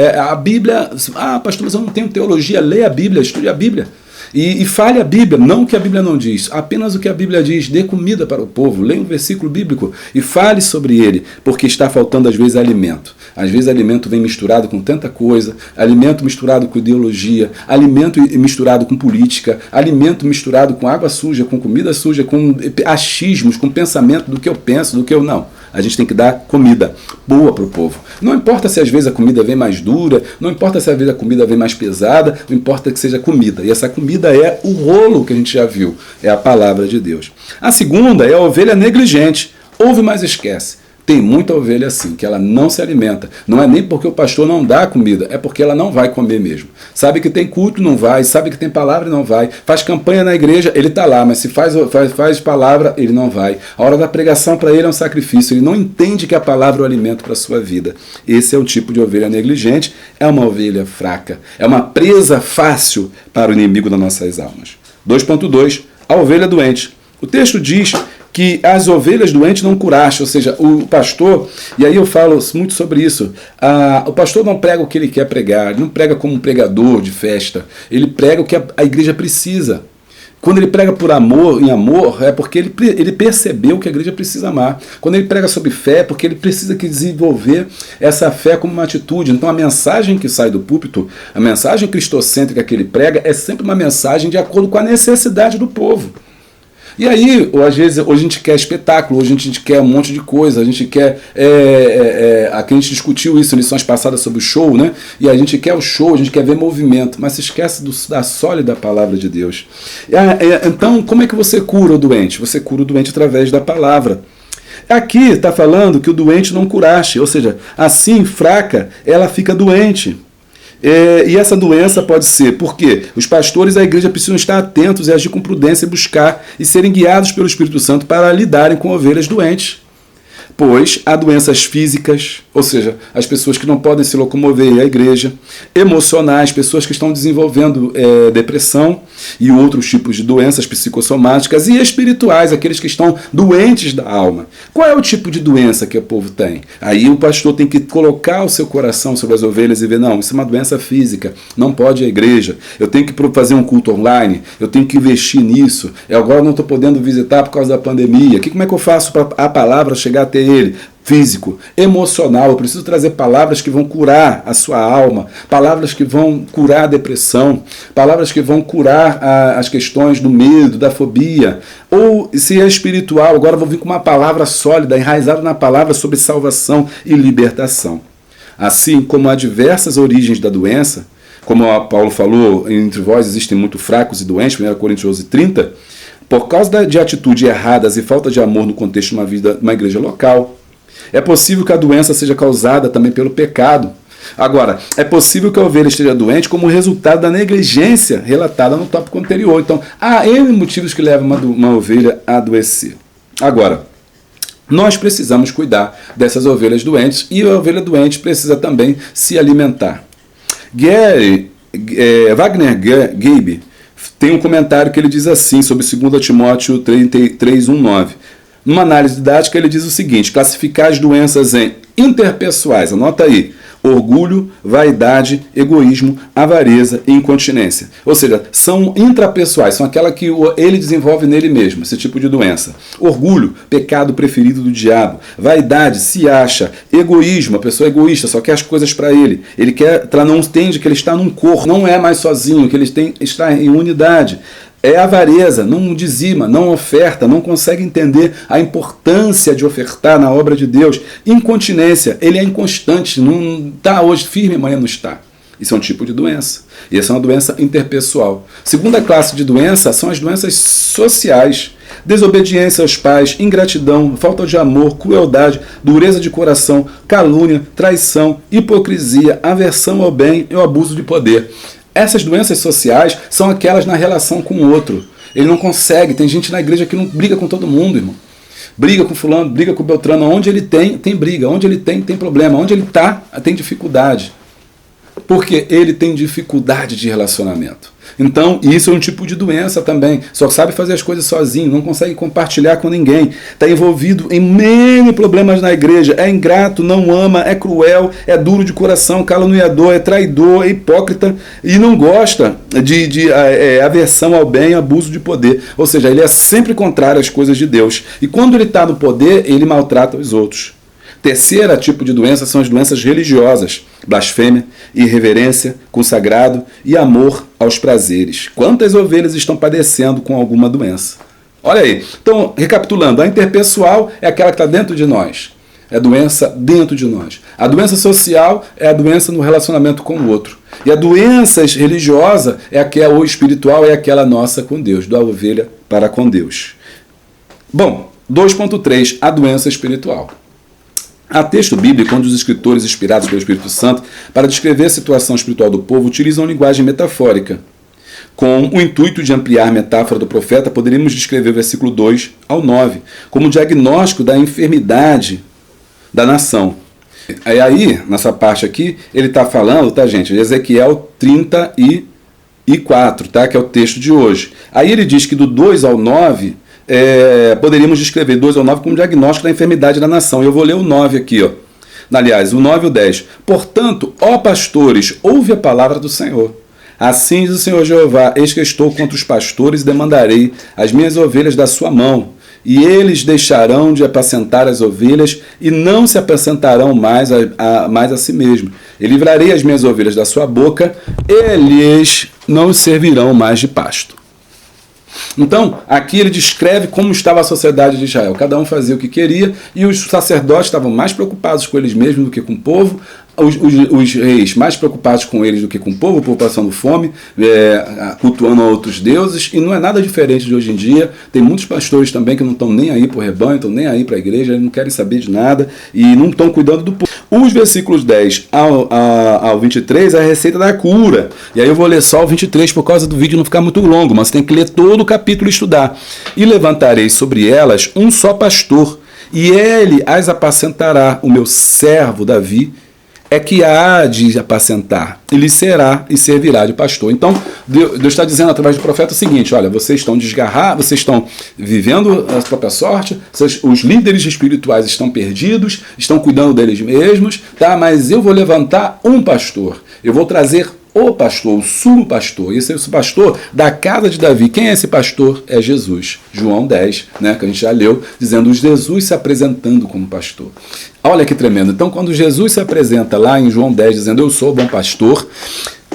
[SPEAKER 1] pastor, mas eu não tenho teologia. Lê a Bíblia, estude a Bíblia. E fale a Bíblia, não o que a Bíblia não diz, apenas o que a Bíblia diz. Dê comida para o povo, leia um versículo bíblico e fale sobre ele, porque está faltando às vezes alimento. Às vezes alimento vem misturado com tanta coisa, alimento misturado com ideologia, alimento misturado com política, alimento misturado com água suja, com comida suja, com achismos, com pensamento do que eu penso, do que eu não. A gente tem que dar comida boa para o povo. Não importa se às vezes a comida vem mais dura, não importa se às vezes a comida vem mais pesada, não importa que seja comida. E essa comida é o rolo que a gente já viu, é a palavra de Deus. A segunda é a ovelha negligente. Ouve, mas esquece. Tem muita ovelha assim, que ela não se alimenta. Não é nem porque o pastor não dá comida, é porque ela não vai comer mesmo. Sabe que tem culto, não vai. Sabe que tem palavra, não vai. Faz campanha na igreja, ele está lá, mas se faz palavra, ele não vai. A hora da pregação para ele é um sacrifício. Ele não entende que a palavra é o alimento para a sua vida. Esse é o tipo de ovelha negligente, é uma ovelha fraca. É uma presa fácil para o inimigo das nossas almas. 2.2, a ovelha doente. O texto diz que as ovelhas doentes não curaste, ou seja, o pastor, e aí eu falo muito sobre isso, o pastor não prega o que ele quer pregar, ele não prega como um pregador de festa, ele prega o que a igreja precisa. Quando ele prega por amor, em amor, é porque ele percebeu que a igreja precisa amar. Quando ele prega sobre fé, é porque ele precisa desenvolver essa fé como uma atitude. Então a mensagem que sai do púlpito, a mensagem cristocêntrica que ele prega, é sempre uma mensagem de acordo com a necessidade do povo. E aí, às vezes, hoje a gente quer espetáculo, hoje a gente quer um monte de coisa, a gente quer... Aqui a gente discutiu isso em lições passadas sobre o show, né? E a gente quer o show, a gente quer ver movimento, mas se esquece da sólida palavra de Deus. Então, como é que você cura o doente? Você cura o doente através da palavra. Aqui está falando que o doente não curaste, ou seja, assim, fraca, ela fica doente. E essa doença pode ser, porque os pastores da igreja precisam estar atentos e agir com prudência e buscar e serem guiados pelo Espírito Santo para lidarem com ovelhas doentes. Pois há doenças físicas, ou seja, as pessoas que não podem se locomover à igreja, emocionais, pessoas que estão desenvolvendo depressão e outros tipos de doenças psicossomáticas, e espirituais, aqueles que estão doentes da alma. Qual é o tipo de doença que o povo tem? Aí o pastor tem que colocar o seu coração sobre as ovelhas e ver, não, isso é uma doença física, não pode ir à igreja, eu tenho que fazer um culto online, eu tenho que investir nisso, eu agora não estou podendo visitar por causa da pandemia, como é que eu faço para a palavra chegar até ele? Físico, emocional, eu preciso trazer palavras que vão curar a sua alma, palavras que vão curar a depressão, palavras que vão curar as questões do medo, da fobia. Ou se é espiritual, agora eu vou vir com uma palavra sólida, enraizada na palavra sobre salvação e libertação. Assim como há diversas origens da doença, como Paulo falou, entre vós existem muito fracos e doentes, 1 Coríntios 11:30, por causa de atitudes erradas e falta de amor no contexto de uma igreja local. É possível que a doença seja causada também pelo pecado. Agora, é possível que a ovelha esteja doente como resultado da negligência relatada no tópico anterior. Então, há N motivos que levam uma ovelha a adoecer. Agora, nós precisamos cuidar dessas ovelhas doentes e a ovelha doente precisa também se alimentar. Wagner Gabe tem um comentário que ele diz assim sobre 2 Timóteo 3:1-9. Numa análise didática ele diz o seguinte: classificar as doenças em interpessoais, anota aí, orgulho, vaidade, egoísmo, avareza e incontinência. Ou seja, são intrapessoais, são aquela que ele desenvolve nele mesmo, esse tipo de doença. Orgulho, pecado preferido do diabo. Vaidade, se acha. Egoísmo, a pessoa é egoísta, só quer as coisas para ele. Ele não entende que ele está num corpo, não é mais sozinho, que ele está em unidade. É avareza, não dizima, não oferta, não consegue entender a importância de ofertar na obra de Deus. Incontinência, ele é inconstante, não está hoje firme, amanhã não está. Isso é um tipo de doença. E essa é uma doença interpessoal. Segunda classe de doença são as doenças sociais. Desobediência aos pais, ingratidão, falta de amor, crueldade, dureza de coração, calúnia, traição, hipocrisia, aversão ao bem e o abuso de poder. Essas doenças sociais são aquelas na relação com o outro. Ele não consegue. Tem gente na igreja que não briga com todo mundo, irmão. Briga com fulano, briga com Beltrano. Onde ele tem briga. Onde ele tem problema. Onde ele está, tem dificuldade. Porque ele tem dificuldade de relacionamento. Então, isso é um tipo de doença também. Só sabe fazer as coisas sozinho, não consegue compartilhar com ninguém. Está envolvido em mil problemas na igreja. É ingrato, não ama, é cruel, é duro de coração, caluniador, é traidor, é hipócrita e não gosta de aversão ao bem, abuso de poder. Ou seja, ele é sempre contrário às coisas de Deus. E quando ele está no poder, ele maltrata os outros. Terceira tipo de doença são as doenças religiosas: blasfêmia, irreverência, consagrado e amor aos prazeres. Quantas ovelhas estão padecendo com alguma doença? Olha aí. Então, recapitulando, a interpessoal é aquela que está dentro de nós. É a doença dentro de nós. A doença social é a doença no relacionamento com o outro. E a doença religiosa ou espiritual é aquela nossa com Deus, da ovelha para com Deus. Bom, 2.3, a doença espiritual. Há texto bíblico onde os escritores inspirados pelo Espírito Santo para descrever a situação espiritual do povo utilizam linguagem metafórica. Com o intuito de ampliar a metáfora do profeta, poderíamos descrever o versículo 2 ao 9 como diagnóstico da enfermidade da nação. Aí, nessa parte aqui, ele está falando, tá, gente, de Ezequiel 34, tá, que é o texto de hoje. Aí ele diz que do 2 ao 9... poderíamos descrever 2 ao 9 como diagnóstico da enfermidade da nação. Eu vou ler o 9 aqui, ó. Aliás, o 9 e o 10. Portanto, ó pastores, ouve a palavra do Senhor. Assim diz o Senhor Jeová: eis que estou contra os pastores e demandarei as minhas ovelhas da sua mão. E eles deixarão de apacentar as ovelhas e não se apacentarão mais a si mesmo. E livrarei as minhas ovelhas da sua boca, eles não servirão mais de pasto. Então, aqui ele descreve como estava a sociedade de Israel. Cada um fazia o que queria e os sacerdotes estavam mais preocupados com eles mesmos do que com o povo. Os reis mais preocupados com eles do que com o povo passando fome, cultuando outros deuses, e não é nada diferente de hoje em dia. Tem muitos pastores também que não estão nem aí para o rebanho, estão nem aí para a igreja, eles não querem saber de nada e não estão cuidando do povo. Os versículos 10 ao 23 é a receita da cura. E aí eu vou ler só o 23 por causa do vídeo não ficar muito longo, mas você tem que ler todo o capítulo e estudar. E levantarei sobre elas um só pastor, e ele as apacentará, o meu servo Davi é que há de apacentar, ele será e servirá de pastor. Então, Deus está dizendo através do profeta o seguinte: olha, vocês estão desgarrados, vocês estão vivendo a própria sorte, os líderes espirituais estão perdidos, estão cuidando deles mesmos, tá? Mas eu vou levantar um pastor, eu vou trazer o pastor, o sumo pastor, esse é o pastor da casa de Davi. Quem é esse pastor? É Jesus. João 10, né, que a gente já leu, dizendo Jesus se apresentando como pastor. Olha que tremendo. Então, quando Jesus se apresenta lá em João 10, dizendo eu sou o bom pastor,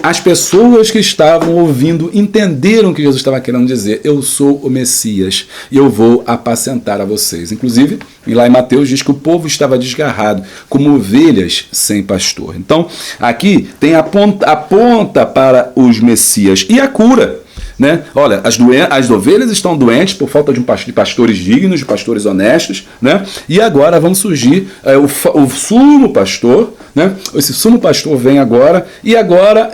[SPEAKER 1] as pessoas que estavam ouvindo entenderam que Jesus estava querendo dizer: eu sou o Messias e eu vou apacentar a vocês. Inclusive, lá em Mateus diz que o povo estava desgarrado, como ovelhas sem pastor. Então, aqui tem a ponta para os Messias e a cura. né? Olha, as ovelhas estão doentes por falta de pastores dignos, de pastores honestos, né? E agora vão surgir o sumo pastor, né? Esse sumo pastor vem agora e agora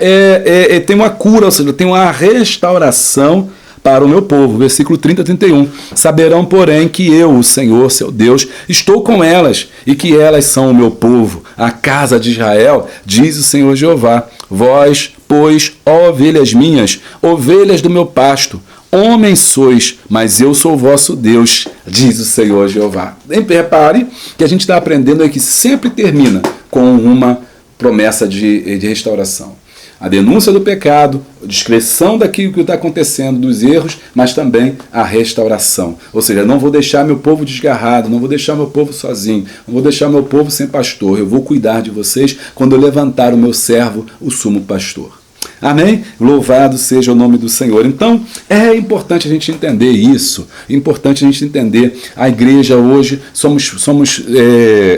[SPEAKER 1] tem uma cura, ou seja, tem uma restauração para o meu povo. Versículo 30 a 31. Saberão, porém, que eu, o Senhor, seu Deus, estou com elas e que elas são o meu povo, a casa de Israel, diz o Senhor Jeová. Vós, pois, ó ovelhas minhas, ovelhas do meu pasto, homens sois, mas eu sou o vosso Deus, diz o Senhor Jeová. Repare que a gente está aprendendo aí que sempre termina com uma promessa de restauração. A denúncia do pecado, a descrição daquilo que está acontecendo, dos erros, mas também a restauração. Ou seja, não vou deixar meu povo desgarrado, não vou deixar meu povo sozinho, não vou deixar meu povo sem pastor. Eu vou cuidar de vocês quando eu levantar o meu servo, o sumo pastor. Amém? Louvado seja o nome do Senhor. Então, é importante a gente entender isso. É importante a gente entender a igreja hoje.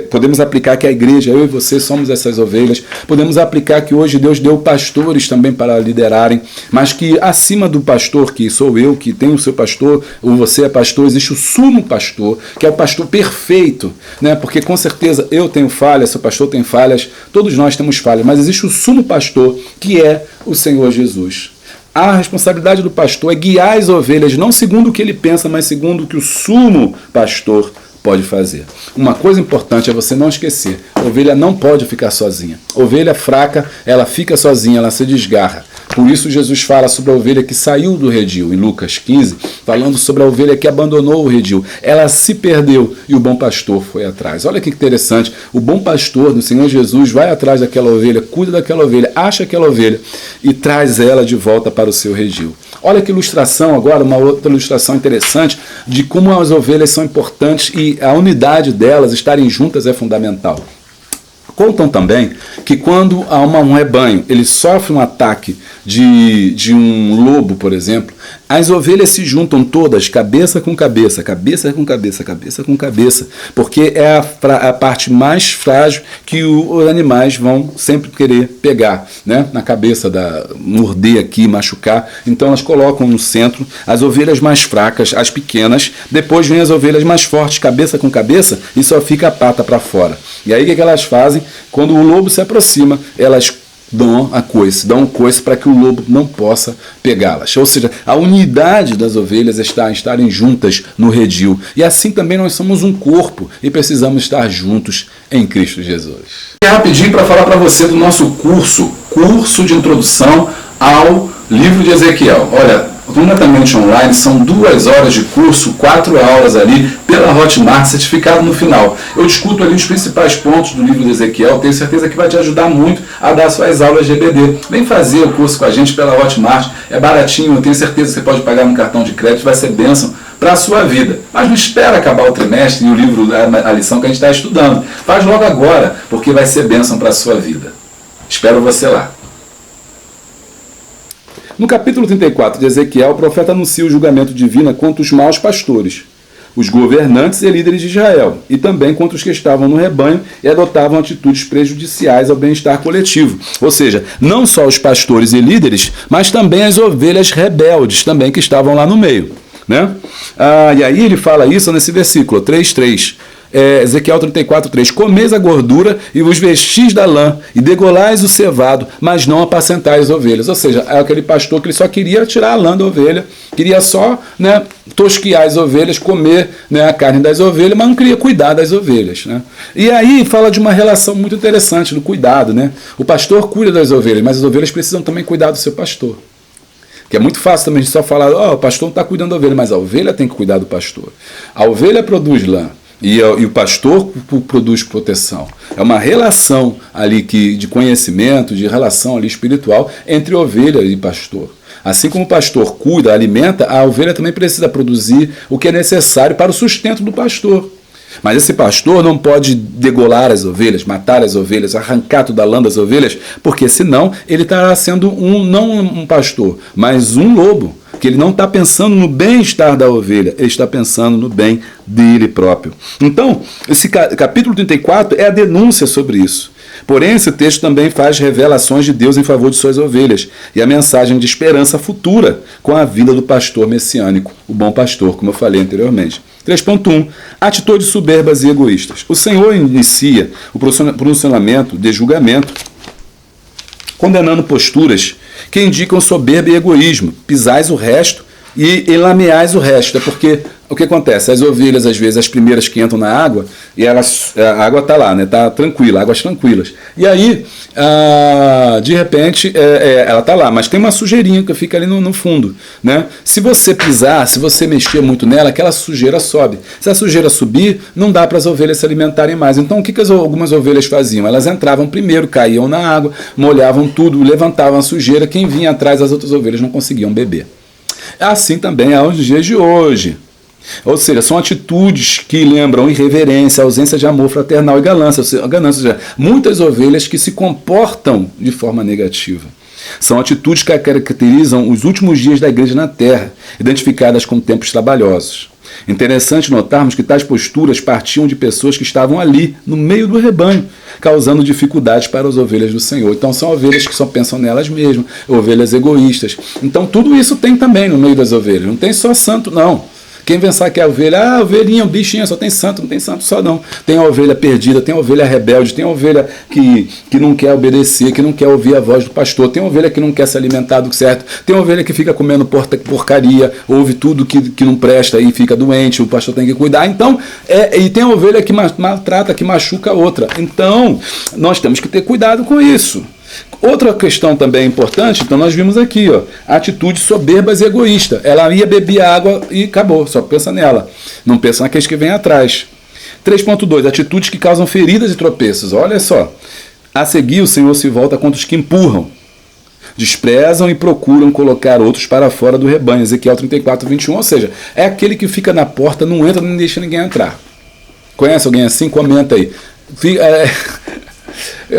[SPEAKER 1] Podemos aplicar que a igreja, eu e você, somos essas ovelhas. Podemos aplicar que hoje Deus deu pastores também para liderarem. Mas que acima do pastor, que sou eu, que tenho o seu pastor, ou você é pastor, existe o sumo pastor, que é o pastor perfeito. Né? Porque com certeza eu tenho falhas, seu pastor tem falhas, todos nós temos falhas. Mas existe o sumo pastor, que é o Senhor Jesus. A responsabilidade do pastor é guiar as ovelhas, não segundo o que ele pensa, mas segundo o que o sumo pastor pode fazer. Uma coisa importante é você não esquecer, a ovelha não pode ficar sozinha. A ovelha fraca, ela fica sozinha, ela se desgarra. Por isso Jesus fala sobre a ovelha que saiu do redil, em Lucas 15, falando sobre a ovelha que abandonou o redil. Ela se perdeu e o bom pastor foi atrás. Olha que interessante, o bom pastor do Senhor Jesus vai atrás daquela ovelha, cuida daquela ovelha, acha aquela ovelha e traz ela de volta para o seu redil. Olha que ilustração agora, uma outra ilustração interessante de como as ovelhas são importantes e a unidade delas, estarem juntas, é fundamental. Contam também que quando há um rebanho, ele sofre um ataque de um lobo, por exemplo, as ovelhas se juntam todas, cabeça com cabeça, cabeça com cabeça, cabeça com cabeça, porque é a parte mais frágil que os animais vão sempre querer pegar, né? Na cabeça, morder aqui, machucar. Então elas colocam no centro as ovelhas mais fracas, as pequenas, depois vem as ovelhas mais fortes, cabeça com cabeça, e só fica a pata para fora. E aí o que elas fazem? Quando o lobo se aproxima, elas dão um coice para que o lobo não possa pegá-las. Ou seja, a unidade das ovelhas está em estarem juntas no redil. E assim também nós somos um corpo e precisamos estar juntos em Cristo Jesus. E rapidinho para falar para você do nosso curso de introdução ao livro de Ezequiel. Olha, completamente online, são 2 horas de curso, 4 aulas ali, pela Hotmart, certificado no final. Eu discuto ali os principais pontos do livro de Ezequiel, tenho certeza que vai te ajudar muito a dar suas aulas de EBD. Vem fazer o curso com a gente pela Hotmart, é baratinho, eu tenho certeza que você pode pagar no cartão de crédito, vai ser bênção para a sua vida. Mas não espera acabar o trimestre e o livro, a lição que a gente está estudando. Faz logo agora, porque vai ser bênção para a sua vida. Espero você lá. No capítulo 34 de Ezequiel, o profeta anuncia o julgamento divino contra os maus pastores, os governantes e líderes de Israel, e também contra os que estavam no rebanho e adotavam atitudes prejudiciais ao bem-estar coletivo. Ou seja, não só os pastores e líderes, mas também as ovelhas rebeldes também que estavam lá no meio. Né? E aí ele fala isso nesse versículo 3:3. Ezequiel 34:3. Comeis a gordura e vos vestis da lã, e degolais o cevado, mas não apacentais as ovelhas. Ou seja, é aquele pastor que ele só queria tirar a lã da ovelha, queria só, né, tosquiar as ovelhas, comer, né, a carne das ovelhas, mas não queria cuidar das ovelhas. Né? E aí fala de uma relação muito interessante do cuidado. Né? O pastor cuida das ovelhas, mas as ovelhas precisam também cuidar do seu pastor. Que é muito fácil também a gente só falar, o pastor não está cuidando da ovelha, mas a ovelha tem que cuidar do pastor. A ovelha produz lã. E o pastor produz proteção. É uma relação ali de conhecimento, de relação ali espiritual entre ovelha e pastor. Assim como o pastor cuida, alimenta, a ovelha também precisa produzir o que é necessário para o sustento do pastor. Mas esse pastor não pode degolar as ovelhas, matar as ovelhas, arrancar toda a lã das ovelhas, porque senão ele estará sendo não um pastor, mas um lobo. Que ele não está pensando no bem-estar da ovelha, ele está pensando no bem dele próprio. Então, esse capítulo 34 é a denúncia sobre isso. Porém, esse texto também faz revelações de Deus em favor de suas ovelhas e a mensagem de esperança futura com a vida do pastor messiânico, o bom pastor, como eu falei anteriormente. 3.1. Atitudes soberbas e egoístas. O Senhor inicia o pronunciamento de julgamento condenando posturas que indicam soberba e egoísmo. Pisais o resto e lameais o resto. É porque o que acontece? As ovelhas, às vezes, as primeiras que entram na água, e a água está lá, né? Está tranquila, águas tranquilas. E aí, de repente, ela está lá, mas tem uma sujeirinha que fica ali no fundo, né? Se você pisar, se você mexer muito nela, aquela sujeira sobe. Se a sujeira subir, não dá para as ovelhas se alimentarem mais. Então, o que algumas ovelhas faziam? Elas entravam primeiro, caíam na água, molhavam tudo, levantavam a sujeira. Quem vinha atrás, as outras ovelhas não conseguiam beber. Assim também aos dias de hoje. Ou seja, são atitudes que lembram irreverência, ausência de amor fraternal e ganância. Ou seja, muitas ovelhas que se comportam de forma negativa. São atitudes que caracterizam os últimos dias da igreja na terra, identificadas com tempos trabalhosos. Interessante notarmos que tais posturas partiam de pessoas que estavam ali, no meio do rebanho, causando dificuldades para as ovelhas do Senhor. Então são ovelhas que só pensam nelas mesmas, ovelhas egoístas. Então tudo isso tem também no meio das ovelhas, não tem só santo não. Quem pensar que é ovelha, ovelhinha, bichinha, só tem santo, não tem santo só não. Tem a ovelha perdida, tem a ovelha rebelde, tem a ovelha que não quer obedecer, que não quer ouvir a voz do pastor, tem a ovelha que não quer se alimentar do certo, tem a ovelha que fica comendo porcaria, ouve tudo que não presta e fica doente, o pastor tem que cuidar. Então, e tem a ovelha que maltrata, que machuca a outra. Então, nós temos que ter cuidado com isso. Outra questão também importante, então nós vimos aqui, atitudes soberbas e egoístas. Ela ia beber água e acabou, só pensa nela. Não pensa naqueles que vêm atrás. 3.2, atitudes que causam feridas e tropeços. Olha só, a seguir o Senhor se volta contra os que empurram, desprezam e procuram colocar outros para fora do rebanho. Ezequiel 34:21, ou seja, é aquele que fica na porta, não entra nem deixa ninguém entrar. Conhece alguém assim? Comenta aí.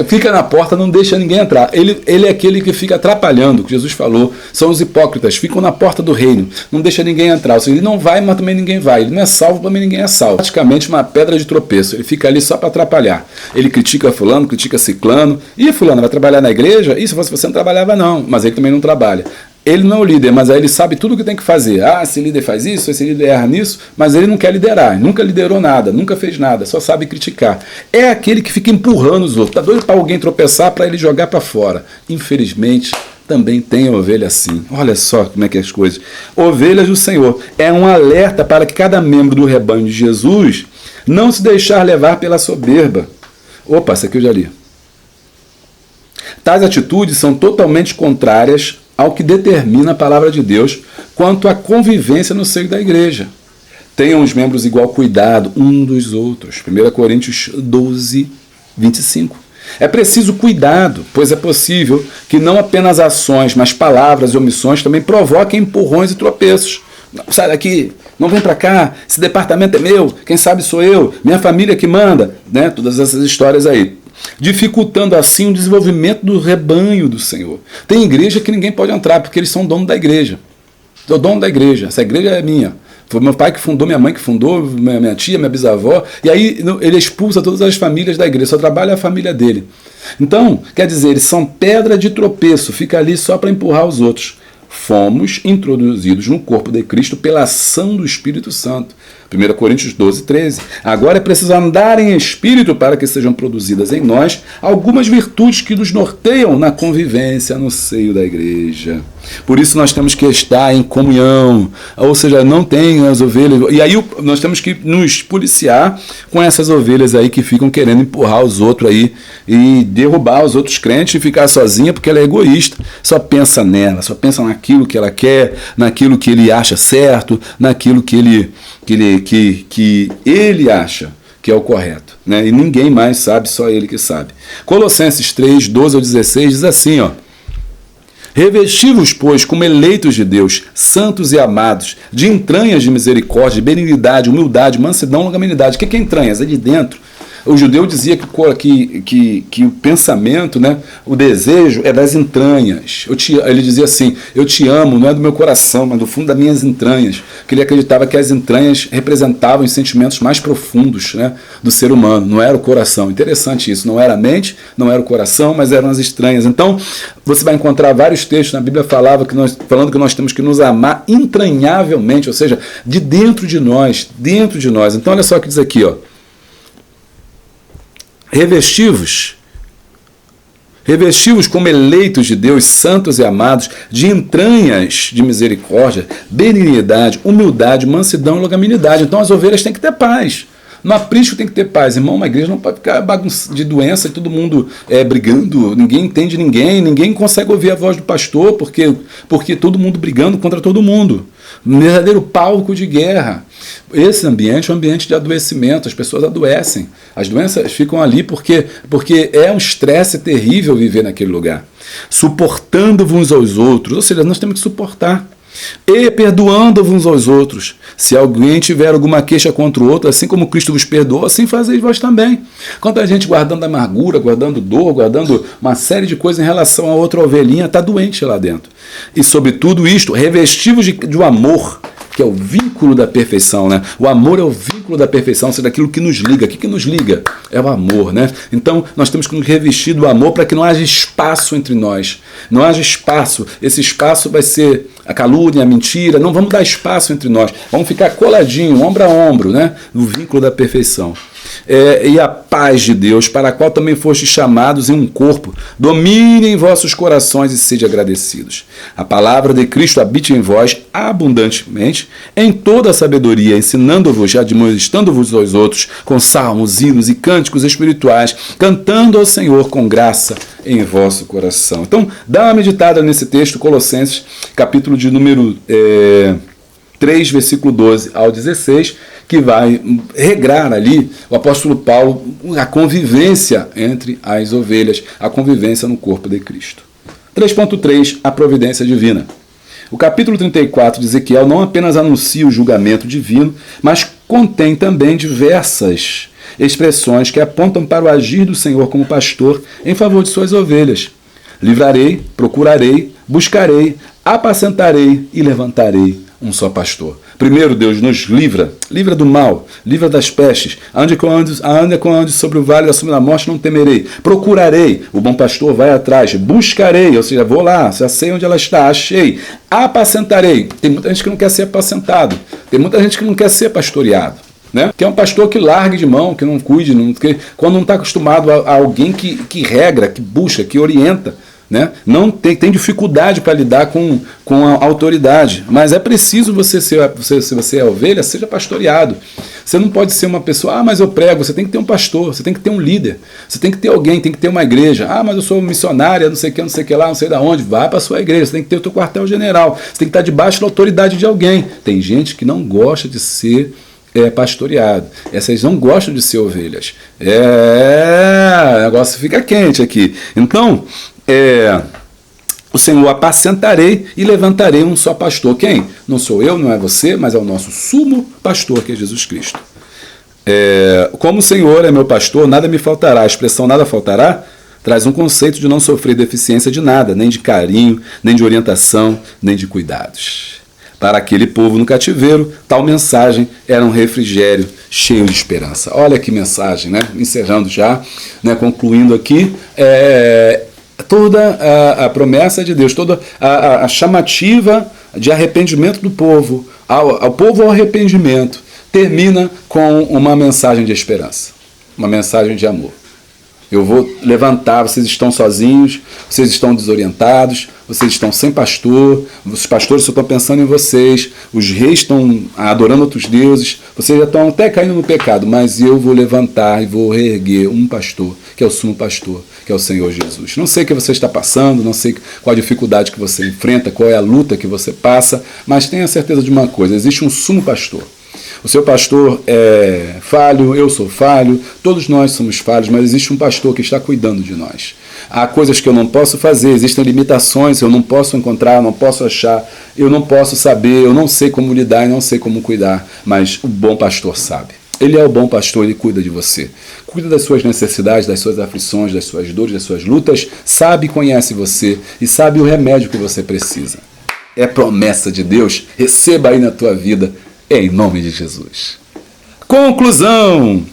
[SPEAKER 1] Fica na porta, não deixa ninguém entrar. Ele é aquele que fica atrapalhando, o que Jesus falou. São os hipócritas, ficam na porta do reino, não deixa ninguém entrar. Ou seja, ele não vai, mas também ninguém vai. Ele não é salvo, também ninguém é salvo. Praticamente uma pedra de tropeço. Ele fica ali só para atrapalhar. Ele critica fulano, critica ciclano. E fulano vai trabalhar na igreja? E se fosse você não trabalhava não, mas ele também não trabalha. Ele não é o líder, mas aí ele sabe tudo o que tem que fazer. Esse líder faz isso, esse líder erra nisso, mas ele não quer liderar, nunca liderou nada, nunca fez nada, só sabe criticar. É aquele que fica empurrando os outros, tá doido para alguém tropeçar para ele jogar para fora. Infelizmente, também tem ovelha assim. Olha só como é que é as coisas. Ovelhas do Senhor é um alerta para que cada membro do rebanho de Jesus não se deixar levar pela soberba. Opa, essa aqui eu já li. Tais atitudes são totalmente contrárias ao que determina a palavra de Deus quanto à convivência no seio da igreja. Tenham os membros igual cuidado um dos outros. 1 Coríntios 12:25. É preciso cuidado, pois é possível que não apenas ações, mas palavras e omissões também provoquem empurrões e tropeços. Sai daqui, não vem para cá, esse departamento é meu, quem sabe sou eu, minha família que manda, né? Todas essas histórias aí. Dificultando assim o desenvolvimento do rebanho do Senhor. Tem igreja que ninguém pode entrar, porque eles são dono da igreja. Sou dono da igreja, essa igreja é minha. Foi meu pai que fundou, minha mãe que fundou, minha tia, minha bisavó, e aí ele expulsa todas as famílias da igreja, só trabalha a família dele. Então, quer dizer, eles são pedra de tropeço, fica ali só para empurrar os outros. Fomos introduzidos no corpo de Cristo pela ação do Espírito Santo. 1 Coríntios 12:13. Agora é preciso andar em espírito para que sejam produzidas em nós algumas virtudes que nos norteiam na convivência no seio da igreja. Por isso nós temos que estar em comunhão, ou seja, não tem as ovelhas. E aí nós temos que nos policiar com essas ovelhas aí que ficam querendo empurrar os outros aí e derrubar os outros crentes e ficar sozinha porque ela é egoísta. Só pensa nela, só pensa naquilo que ela quer, naquilo que ele acha certo, naquilo que ele acha que é o correto, né? E ninguém mais sabe, só ele que sabe. Colossenses 3:12-16 diz assim, revesti-vos, pois, como eleitos de Deus, santos e amados, de entranhas de misericórdia, de benignidade, humildade, mansidão, longanimidade. O que é entranhas? É de dentro. O judeu dizia que o pensamento, né, o desejo é das entranhas. Ele dizia assim, eu te amo, não é do meu coração, mas do fundo das minhas entranhas. Porque ele acreditava que as entranhas representavam os sentimentos mais profundos, né, do ser humano, não era o coração. Interessante isso, não era a mente, não era o coração, mas eram as entranhas. Então, você vai encontrar vários textos na Bíblia falando que nós temos que nos amar entranhavelmente, ou seja, de dentro de nós, dentro de nós. Então, olha só o que diz aqui, ó. Revestivos como eleitos de Deus, santos e amados, de entranhas de misericórdia, benignidade, humildade, mansidão e longanimidade. Então as ovelhas têm que ter paz. No aprisco tem que ter paz. Irmão, uma igreja não pode ficar bagunça de doença e todo mundo brigando, ninguém entende ninguém consegue ouvir a voz do pastor, porque todo mundo brigando contra todo mundo. Um verdadeiro palco de guerra. Esse ambiente é um ambiente de adoecimento, as pessoas adoecem. As doenças ficam ali porque é um estresse terrível viver naquele lugar. Suportando-vos uns aos outros, ou seja, nós temos que suportar. E perdoando-vos uns aos outros, se alguém tiver alguma queixa contra o outro, assim como Cristo vos perdoou, assim fazeis vós também. Quanta gente guardando amargura, guardando dor, guardando uma série de coisas em relação a outra ovelhinha, está doente lá dentro. E sobre tudo isto, revestivos de um amor, que é o vínculo da perfeição, né? O amor é o vínculo da perfeição, ou seja, aquilo que nos liga. O que nos liga? É o amor, né? Então, nós temos que nos revestir do amor para que não haja espaço entre nós. Não haja espaço. Esse espaço vai ser a calúnia, a mentira. Não vamos dar espaço entre nós. Vamos ficar coladinho, ombro a ombro, né? No vínculo da perfeição. E a paz de Deus, para a qual também fostes chamados em um corpo, domine em vossos corações e sede agradecidos. A palavra de Cristo habite em vós abundantemente, em toda a sabedoria, ensinando-vos, admoestando-vos aos outros, com salmos, hinos e cânticos espirituais, cantando ao Senhor com graça em vosso coração. Então, dá uma meditada nesse texto, Colossenses, capítulo de número 3, versículo 12 ao 16, que vai regrar ali, o apóstolo Paulo, a convivência entre as ovelhas, a convivência no corpo de Cristo. 3.3, a providência divina. O capítulo 34 de Ezequiel não apenas anuncia o julgamento divino, mas contém também diversas expressões que apontam para o agir do Senhor como pastor em favor de suas ovelhas. Livrarei, procurarei, buscarei, apacentarei e levantarei um só pastor. Primeiro, Deus nos livra do mal, livra das pestes. Ande com ande sobre o vale da sombra da morte, não temerei. Procurarei, o bom pastor vai atrás. Buscarei, ou seja, vou lá, já sei onde ela está, achei. Apacentarei. Tem muita gente que não quer ser apacentado. Tem muita gente que não quer ser pastoreado. Né? Que é um pastor que largue de mão, que não cuide, quando não está acostumado a alguém que regra, que busca, que orienta. Né? Não tem dificuldade para lidar com a autoridade, mas é preciso se você é ovelha, seja pastoreado. Você não pode ser uma pessoa, mas eu prego. Você tem que ter um pastor, você tem que ter um líder, você tem que ter alguém, tem que ter uma igreja. Mas eu sou missionária, não sei o que lá, não sei de onde. Vai para a sua igreja, você tem que ter o teu quartel-general, você tem que estar debaixo da autoridade de alguém. Tem gente que não gosta de ser pastoreado. Essas não gostam de ser ovelhas. O negócio fica quente aqui. Então, o Senhor apacentarei e levantarei um só pastor. Quem? Não sou eu, não é você, mas é o nosso sumo pastor, que é Jesus Cristo. Como o Senhor é meu pastor, nada me faltará. A expressão nada faltará traz um conceito de não sofrer deficiência de nada, nem de carinho, nem de orientação, nem de cuidados. Para aquele povo no cativeiro, tal mensagem era um refrigério cheio de esperança. Olha que mensagem, né? Encerrando já, né? Concluindo aqui, toda a promessa de Deus, toda a chamativa de arrependimento do povo, ao povo ao arrependimento, termina com uma mensagem de esperança, uma mensagem de amor. Eu vou levantar, vocês estão sozinhos, vocês estão desorientados, vocês estão sem pastor, os pastores só estão pensando em vocês, os reis estão adorando outros deuses, vocês já estão até caindo no pecado, mas eu vou levantar e vou reerguer um pastor, que é o sumo pastor, que é o Senhor Jesus. Não sei o que você está passando, não sei qual a dificuldade que você enfrenta, qual é a luta que você passa, mas tenha certeza de uma coisa, existe um sumo pastor. O seu pastor é falho, eu sou falho, todos nós somos falhos, mas existe um pastor que está cuidando de nós. Há coisas que eu não posso fazer, existem limitações, eu não posso encontrar, eu não posso achar, eu não posso saber, eu não sei como lidar, eu não sei como cuidar, mas o bom pastor sabe. Ele é o bom pastor, ele cuida de você. Cuida das suas necessidades, das suas aflições, das suas dores, das suas lutas. Sabe e conhece você e sabe o remédio que você precisa. É promessa de Deus. Receba aí na tua vida, em nome de Jesus. Conclusão.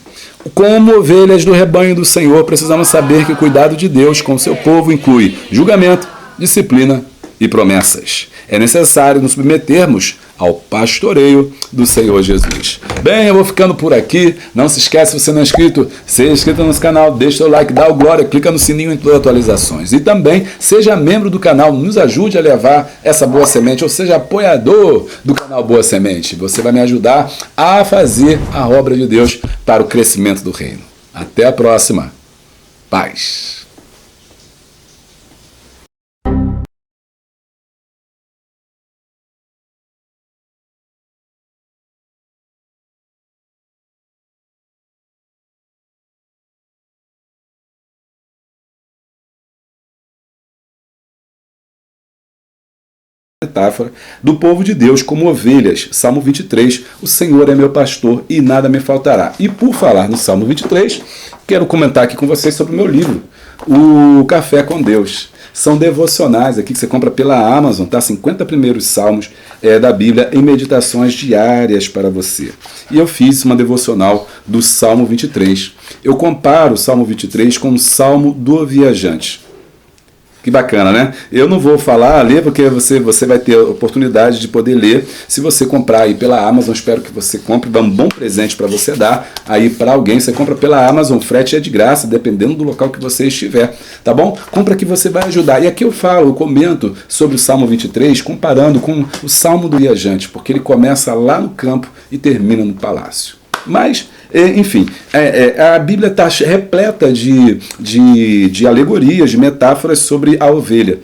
[SPEAKER 1] Como ovelhas do rebanho do Senhor, precisamos saber que o cuidado de Deus com o seu povo inclui julgamento, disciplina e promessas. É necessário nos submetermos ao pastoreio do Senhor Jesus. Bem, eu vou ficando por aqui. Não se esquece, se você não é inscrito, seja inscrito no nosso canal, deixa o like, dá o glória, clica no sininho em todas as atualizações. E também seja membro do canal, nos ajude a levar essa boa semente, ou seja, apoiador do canal Boa Semente. Você vai me ajudar a fazer a obra de Deus para o crescimento do reino. Até a próxima. Paz. Metáfora do povo de Deus como ovelhas. Salmo 23, o Senhor é meu pastor e nada me faltará. E por falar no Salmo 23, quero comentar aqui com vocês sobre o meu livro, o Café com Deus. São devocionais aqui que você compra pela Amazon, tá? 50 primeiros salmos da Bíblia em meditações diárias para você. E eu fiz uma devocional do Salmo 23. Eu comparo o Salmo 23 com o Salmo do Viajante. Que bacana, né? Eu não vou ler porque você vai ter a oportunidade de poder ler se você comprar aí pela Amazon. Espero que você compre, dá um bom presente para você dar aí para alguém. Você compra pela Amazon, o frete é de graça, dependendo do local que você estiver, tá bom? Compra que você vai ajudar. E aqui eu comento sobre o Salmo 23, comparando com o Salmo do Viajante, porque ele começa lá no campo e termina no palácio. Mas, enfim, a Bíblia está repleta de alegorias, de metáforas sobre a ovelha.